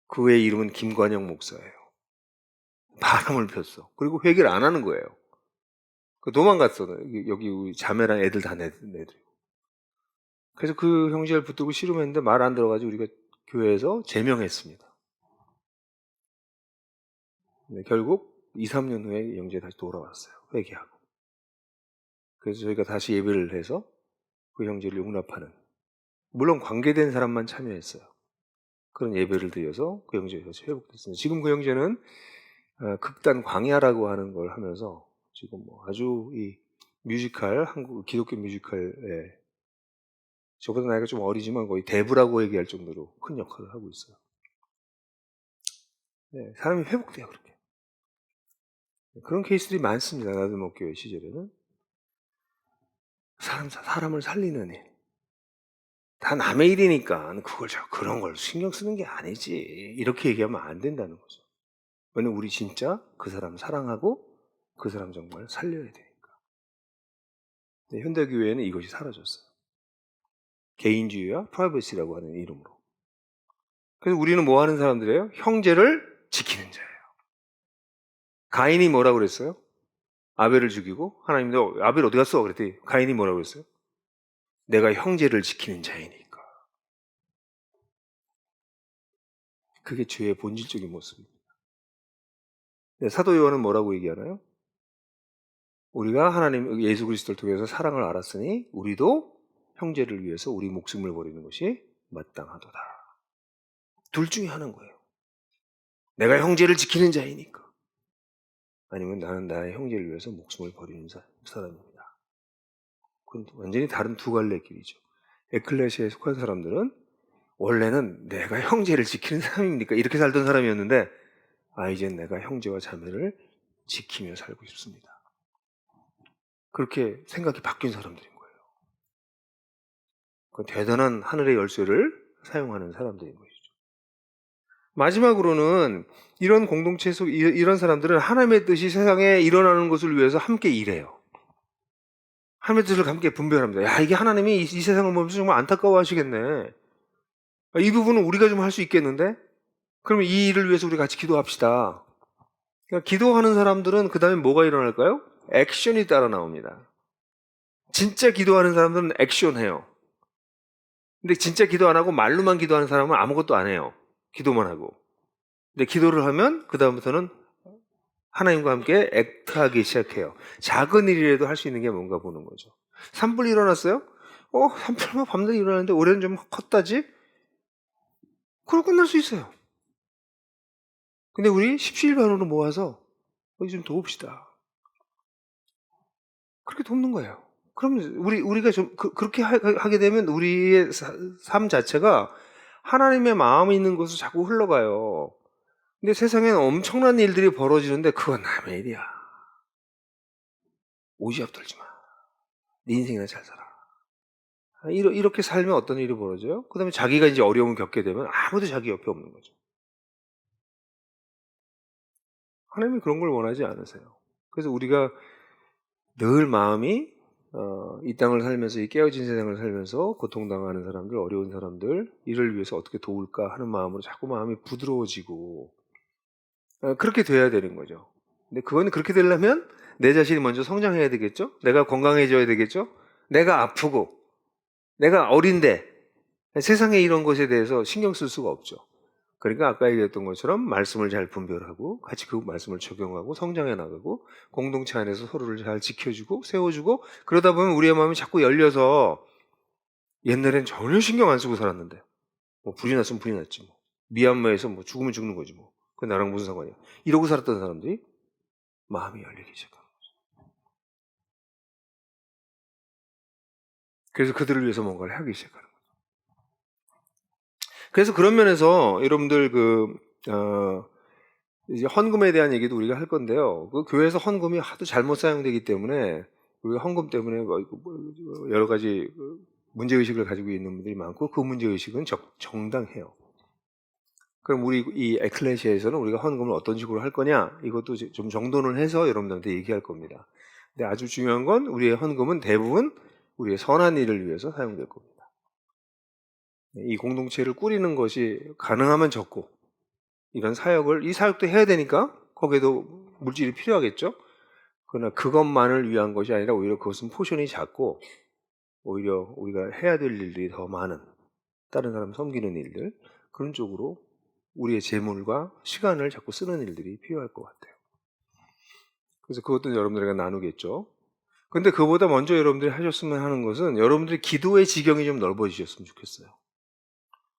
그 외의 이름은 김관영 목사예요. 바람을 폈어. 그리고 회개를 안 하는 거예요. 도망갔어. 여기 우리 자매랑 애들 다 내드리고. 그래서 그 형제를 붙들고 씨름했는데 말 안 들어가지고 우리가 교회에서 제명했습니다. 네, 결국 2, 3년 후에 영재에 다시 돌아왔어요. 회개하고. 그래서 저희가 다시 예배를 해서 그 형제를 용납하는, 물론 관계된 사람만 참여했어요. 그런 예배를 드려서 그 형제가 다시 회복됐습니다. 지금 그 형제는 극단 광야라고 하는 걸 하면서 지금 아주 뮤지컬, 한국 기독교 뮤지컬에 저보다 나이가 좀 어리지만 거의 대부라고 얘기할 정도로 큰 역할을 하고 있어요. 네, 사람이 회복돼요, 그렇게. 그런 케이스들이 많습니다. 나도 목교회 시절에는. 사람을 살리는 일. 다 남의 일이니까 그런 걸 신경 쓰는 게 아니지. 이렇게 얘기하면 안 된다는 거죠. 왜냐면 우리 진짜 그 사람 사랑하고 그 사람 정말 살려야 되니까. 네, 현대교회에는 이것이 사라졌어요. 개인주의와 프라이버시라고 하는 이름으로. 그래서 우리는 뭐 하는 사람들이에요? 형제를 지키는 자예요. 가인이 뭐라고 그랬어요? 아벨을 죽이고 하나님도 아벨 어디 갔어? 그랬더니 가인이 뭐라고 그랬어요? 내가 형제를 지키는 자이니까. 그게 죄의 본질적인 모습입니다. 네, 사도 요한은 뭐라고 얘기하나요? 우리가 하나님 예수 그리스도를 통해서 사랑을 알았으니 우리도 형제를 위해서 우리 목숨을 버리는 것이 마땅하도다. 둘 중에 하나인 거예요. 내가 형제를 지키는 자이니까. 아니면 나는 나의 형제를 위해서 목숨을 버리는 사람입니다. 그건 완전히 다른 두 갈래의 길이죠. 에클레시아에 속한 사람들은 원래는 내가 형제를 지키는 사람입니까? 이렇게 살던 사람이었는데 이젠 내가 형제와 자매를 지키며 살고 싶습니다. 그렇게 생각이 바뀐 사람들인 거예요. 그 대단한 하늘의 열쇠를 사용하는 사람들인 것이죠. 마지막으로는 이런 공동체 속 이런 사람들은 하나님의 뜻이 세상에 일어나는 것을 위해서 함께 일해요. 하나님의 뜻을 함께 분별합니다. 야, 이게 하나님이 이 세상을 보면서 정말 안타까워 하시겠네. 이 부분은 우리가 좀 할 수 있겠는데? 그러면 이 일을 위해서 우리 같이 기도합시다. 그러니까 기도하는 사람들은 그 다음에 뭐가 일어날까요? 액션이 따라 나옵니다. 진짜 기도하는 사람들은 액션해요. 근데 진짜 기도 안 하고 말로만 기도하는 사람은 아무것도 안 해요. 기도만 하고. 근데 기도를 하면 그 다음부터는 하나님과 함께 액트하기 시작해요. 작은 일이라도 할 수 있는 게 뭔가 보는 거죠. 산불이 일어났어요? 산불만 밤낮 일어났는데 올해는 좀 컸다지? 그러고 끝날 수 있어요. 근데 우리 십시일반으로 모아서 여기 좀 도웁시다. 그렇게 돕는 거예요. 그럼 우리가 좀 그렇게 하게 되면 우리의 삶 자체가 하나님의 마음이 있는 곳으로 자꾸 흘러가요. 근데 세상에는 엄청난 일들이 벌어지는데 그건 남의 일이야. 오지랖 떨지 마. 네 인생이나 잘 살아. 이렇게 살면 어떤 일이 벌어져요? 그 다음에 자기가 이제 어려움을 겪게 되면 아무도 자기 옆에 없는 거죠. 하나님이 그런 걸 원하지 않으세요. 그래서 우리가 늘 마음이 이 땅을 살면서 이 깨어진 세상을 살면서 고통당하는 사람들, 어려운 사람들 이를 위해서 어떻게 도울까 하는 마음으로 자꾸 마음이 부드러워지고 그렇게 돼야 되는 거죠. 근데 그건 그렇게 되려면 내 자신이 먼저 성장해야 되겠죠? 내가 건강해져야 되겠죠? 내가 아프고 내가 어린데 세상에 이런 것에 대해서 신경 쓸 수가 없죠. 그러니까 아까 얘기했던 것처럼 말씀을 잘 분별하고 같이 그 말씀을 적용하고 성장해 나가고 공동체 안에서 서로를 잘 지켜주고 세워주고 그러다 보면 우리의 마음이 자꾸 열려서 옛날엔 전혀 신경 안 쓰고 살았는데 뭐 불이 났으면 불이 났지 뭐 미얀마에서 뭐 죽으면 죽는 거지 뭐 그 나랑 무슨 상관이야 이러고 살았던 사람들이 마음이 열리기 시작하는 거죠. 그래서 그들을 위해서 뭔가를 하기 시작하는 거죠. 그래서 그런 면에서 여러분들 이제 헌금에 대한 얘기도 우리가 할 건데요. 그 교회에서 헌금이 하도 잘못 사용되기 때문에 우리가 헌금 때문에 여러 가지 문제의식을 가지고 있는 분들이 많고 그 문제의식은 정당해요. 그럼 우리 이 에클레시아에서는 우리가 헌금을 어떤 식으로 할 거냐 이것도 좀 정돈을 해서 여러분들한테 얘기할 겁니다. 근데 아주 중요한 건 우리의 헌금은 대부분 우리의 선한 일을 위해서 사용될 겁니다. 이 공동체를 꾸리는 것이 가능하면 적고 이런 이 사역도 해야 되니까 거기에도 물질이 필요하겠죠. 그러나 그것만을 위한 것이 아니라 오히려 그것은 포션이 작고 오히려 우리가 해야 될 일들이 더 많은 다른 사람 섬기는 일들 그런 쪽으로 우리의 재물과 시간을 자꾸 쓰는 일들이 필요할 것 같아요. 그래서 그것도 여러분들과 나누겠죠. 근데 그보다 먼저 여러분들이 하셨으면 하는 것은 여러분들이 기도의 지경이 좀 넓어지셨으면 좋겠어요.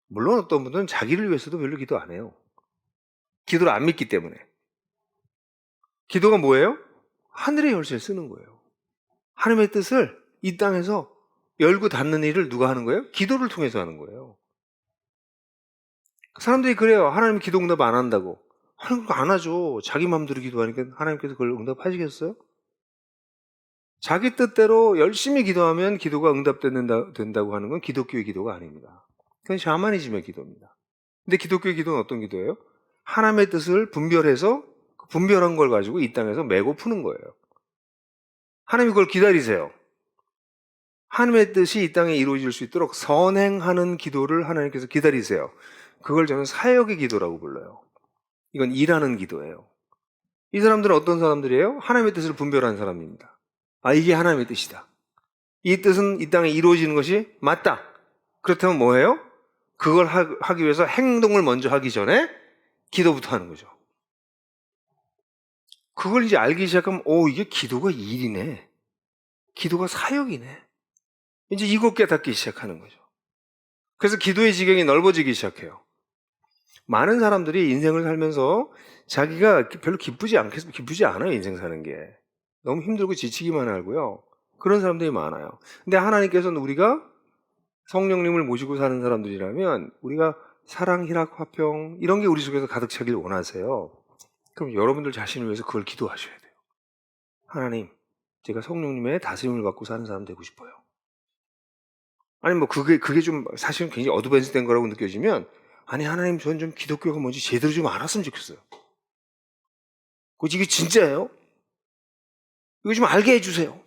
물론 어떤 분들은 자기를 위해서도 별로 기도 안 해요. 기도를 안 믿기 때문에. 기도가 뭐예요? 하늘의 열쇠를 쓰는 거예요. 하나님의 뜻을 이 땅에서 열고 닫는 일을 누가 하는 거예요? 기도를 통해서 하는 거예요. 사람들이 그래요. 하나님 기도 응답 안 한다고. 하나님 안 하죠. 자기 마음대로 기도하니까 하나님께서 그걸 응답하시겠어요? 자기 뜻대로 열심히 기도하면 기도가 응답된다고 하는 건 기독교의 기도가 아닙니다. 그건 샤머니즘의 기도입니다. 근데 기독교의 기도는 어떤 기도예요? 하나님의 뜻을 분별해서 분별한 걸 가지고 이 땅에서 메고 푸는 거예요. 하나님이 그걸 기다리세요. 하나님의 뜻이 이 땅에 이루어질 수 있도록 선행하는 기도를 하나님께서 기다리세요. 그걸 저는 사역의 기도라고 불러요. 이건 일하는 기도예요. 이 사람들은 어떤 사람들이에요? 하나님의 뜻을 분별한 사람입니다. 아, 이게 하나님의 뜻이다. 이 뜻은 이 땅에 이루어지는 것이 맞다. 그렇다면 뭐예요? 그걸 하기 위해서 행동을 먼저 하기 전에 기도부터 하는 거죠. 그걸 이제 알기 시작하면 이게 기도가 일이네. 기도가 사역이네. 이제 이거 깨닫기 시작하는 거죠. 그래서 기도의 지경이 넓어지기 시작해요. 많은 사람들이 인생을 살면서 자기가 별로 기쁘지 않아요, 인생 사는 게. 너무 힘들고 지치기만 하고요. 그런 사람들이 많아요. 근데 하나님께서는 우리가 성령님을 모시고 사는 사람들이라면 우리가 사랑, 희락, 화평 이런 게 우리 속에서 가득 차길 원하세요. 그럼 여러분들 자신을 위해서 그걸 기도하셔야 돼요. 하나님, 제가 성령님의 다스림을 받고 사는 사람 되고 싶어요. 아니 뭐 그게 좀 사실은 굉장히 어드밴스 된 거라고 느껴지면 아니 하나님 저는 좀 기독교가 뭔지 제대로 좀 알았으면 좋겠어요. 이게 진짜예요? 이거 좀 알게 해주세요.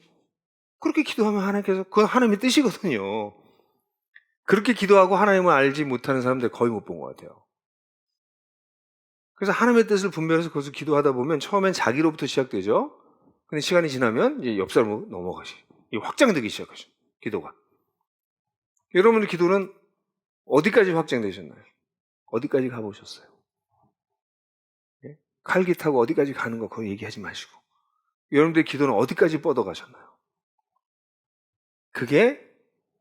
그렇게 기도하면 하나님께서 그건 하나님의 뜻이거든요. 그렇게 기도하고 하나님을 알지 못하는 사람들 거의 못 본 것 같아요. 그래서 하나님의 뜻을 분별해서 그것을 기도하다 보면 처음엔 자기로부터 시작되죠. 근데 시간이 지나면 이제 옆 사람으로 넘어가시. 확장되기 시작하죠. 기도가. 여러분의 기도는 어디까지 확장되셨나요? 어디까지 가보셨어요? 예? 칼기 타고 어디까지 가는 거 거의 얘기하지 마시고 여러분들의 기도는 어디까지 뻗어가셨나요? 그게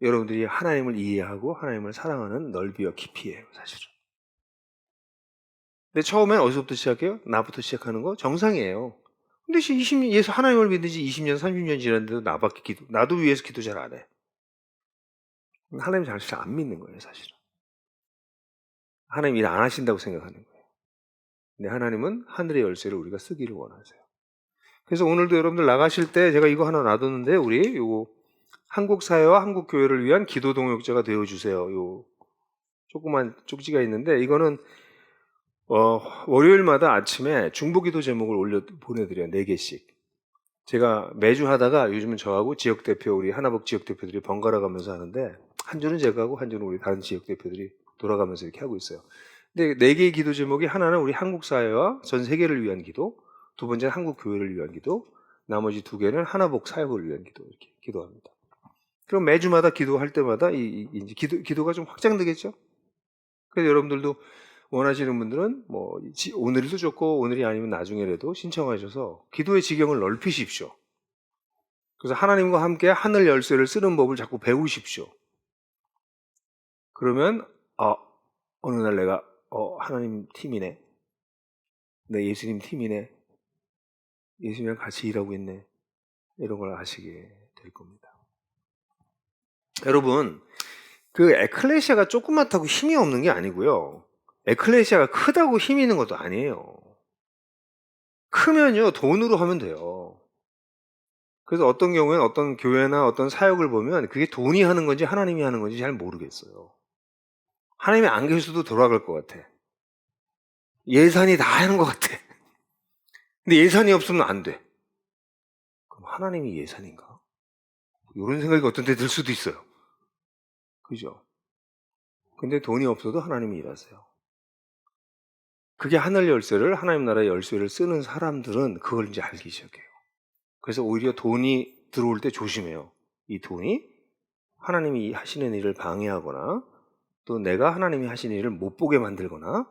여러분들이 하나님을 이해하고 하나님을 사랑하는 넓이와 깊이예요, 사실은. 근데 처음엔 어디서부터 시작해요? 나부터 시작하는 거 정상이에요. 근데 예수 하나님을 믿는 지 20년, 30년 지났는데도 나도 위해서 기도 잘 안 해. 하나님 잘 안 믿는 거예요, 사실은. 하나님 일 안 하신다고 생각하는 거예요. 근데 하나님은 하늘의 열쇠를 우리가 쓰기를 원하세요. 그래서 오늘도 여러분들 나가실 때 제가 이거 하나 놔뒀는데 우리 요거 한국 사회와 한국 교회를 위한 기도 동역자가 되어 주세요. 요 조그만 쪽지가 있는데 이거는 월요일마다 아침에 중보기도 제목을 보내드려요. 4개씩. 제가 매주 하다가 요즘은 저하고 지역대표 우리 하나복 지역대표들이 번갈아 가면서 하는데 한 주는 제가 하고 한 주는 우리 다른 지역대표들이 돌아가면서 이렇게 하고 있어요. 근데 4개의 기도 제목이 하나는 우리 한국 사회와 전 세계를 위한 기도, 두 번째는 한국 교회를 위한 기도, 나머지 2개는 하나복 사역을 위한 기도 이렇게 기도합니다. 그럼 매주마다 기도할 때마다 이제 기도가 좀 확장되겠죠? 그래서 여러분들도 원하시는 분들은 뭐 오늘도 좋고 오늘이 아니면 나중에라도 신청하셔서 기도의 지경을 넓히십시오. 그래서 하나님과 함께 하늘 열쇠를 쓰는 법을 자꾸 배우십시오. 그러면 어느 날 내가 하나님 팀이네. 내 예수님 팀이네. 예수님이랑 같이 일하고 있네. 이런 걸 아시게 될 겁니다. 여러분, 그 에클레시아가 조그맣다고 힘이 없는 게 아니고요. 에클레시아가 크다고 힘이 있는 것도 아니에요. 크면요, 돈으로 하면 돼요. 그래서 어떤 경우에는 어떤 교회나 어떤 사역을 보면 그게 돈이 하는 건지 하나님이 하는 건지 잘 모르겠어요. 하나님이 안 계셔도 돌아갈 것 같아. 예산이 다 하는 것 같아. 근데 예산이 없으면 안 돼. 그럼 하나님이 예산인가? 이런 생각이 어떤 데 들 수도 있어요. 그죠? 근데 돈이 없어도 하나님이 일하세요. 그게 하늘 열쇠를, 하나님 나라의 열쇠를 쓰는 사람들은 그걸 이제 알기 시작해요. 그래서 오히려 돈이 들어올 때 조심해요. 이 돈이 하나님이 하시는 일을 방해하거나 또 내가 하나님이 하시는 일을 못 보게 만들거나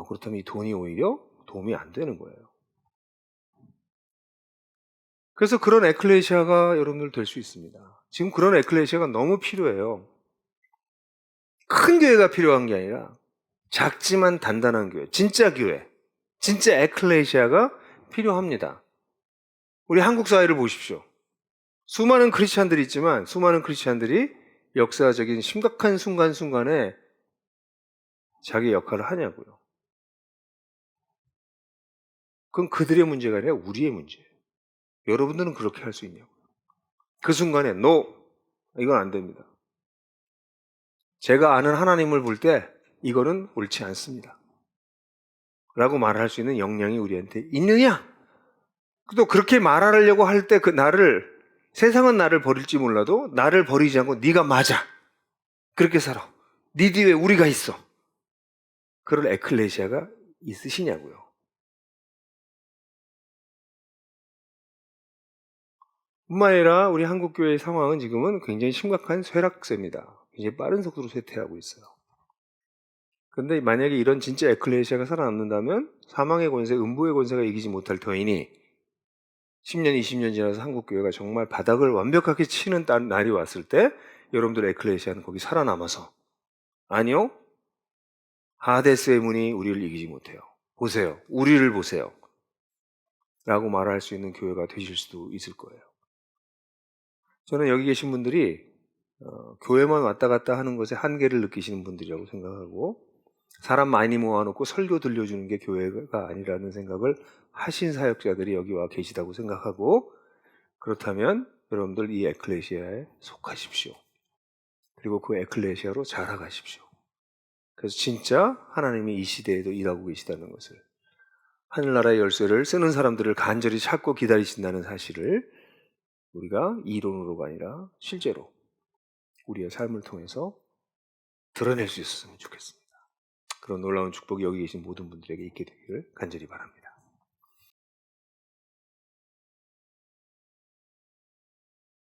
그렇다면 이 돈이 오히려 도움이 안 되는 거예요. 그래서 그런 에클레시아가 여러분들 될 수 있습니다. 지금 그런 에클레시아가 너무 필요해요. 큰 교회가 필요한 게 아니라 작지만 단단한 교회, 진짜 교회, 진짜 에클레시아가 필요합니다. 우리 한국 사회를 보십시오. 수많은 크리스찬들이 있지만 수많은 크리스찬들이 역사적인 심각한 순간순간에 자기 역할을 하냐고요. 그건 그들의 문제가 아니라 우리의 문제예요. 여러분들은 그렇게 할 수 있냐고요. 그 순간에 이건 안 됩니다. 제가 아는 하나님을 볼 때 이거는 옳지 않습니다. 라고 말할 수 있는 역량이 우리한테 있느냐? 또 그렇게 말하려고 할 때 세상은 나를 버릴지 몰라도 나를 버리지 않고 네가 맞아. 그렇게 살아. 네 뒤에 우리가 있어. 그럴 에클레시아가 있으시냐고요. 뿐만 아니라 우리 한국교회의 상황은 지금은 굉장히 심각한 쇠락세입니다. 굉장히 빠른 속도로 쇠퇴하고 있어요. 그런데 만약에 이런 진짜 에클레시아가 살아남는다면 사망의 권세, 음부의 권세가 이기지 못할 터이니 10년, 20년 지나서 한국교회가 정말 바닥을 완벽하게 치는 날이 왔을 때 여러분들 에클레시아는 거기 살아남아서 아니요, 하데스의 문이 우리를 이기지 못해요. 보세요. 우리를 보세요. 라고 말할 수 있는 교회가 되실 수도 있을 거예요. 저는 여기 계신 분들이 교회만 왔다 갔다 하는 것에 한계를 느끼시는 분들이라고 생각하고 사람 많이 모아놓고 설교 들려주는 게 교회가 아니라는 생각을 하신 사역자들이 여기 와 계시다고 생각하고 그렇다면 여러분들 이 에클레시아에 속하십시오. 그리고 그 에클레시아로 자라가십시오. 그래서 진짜 하나님이 이 시대에도 일하고 계시다는 것을 하늘나라의 열쇠를 쓰는 사람들을 간절히 찾고 기다리신다는 사실을 우리가 이론으로가 아니라 실제로 우리의 삶을 통해서 드러낼 수 있었으면 좋겠습니다. 그런 놀라운 축복이 여기 계신 모든 분들에게 있게 되기를 간절히 바랍니다.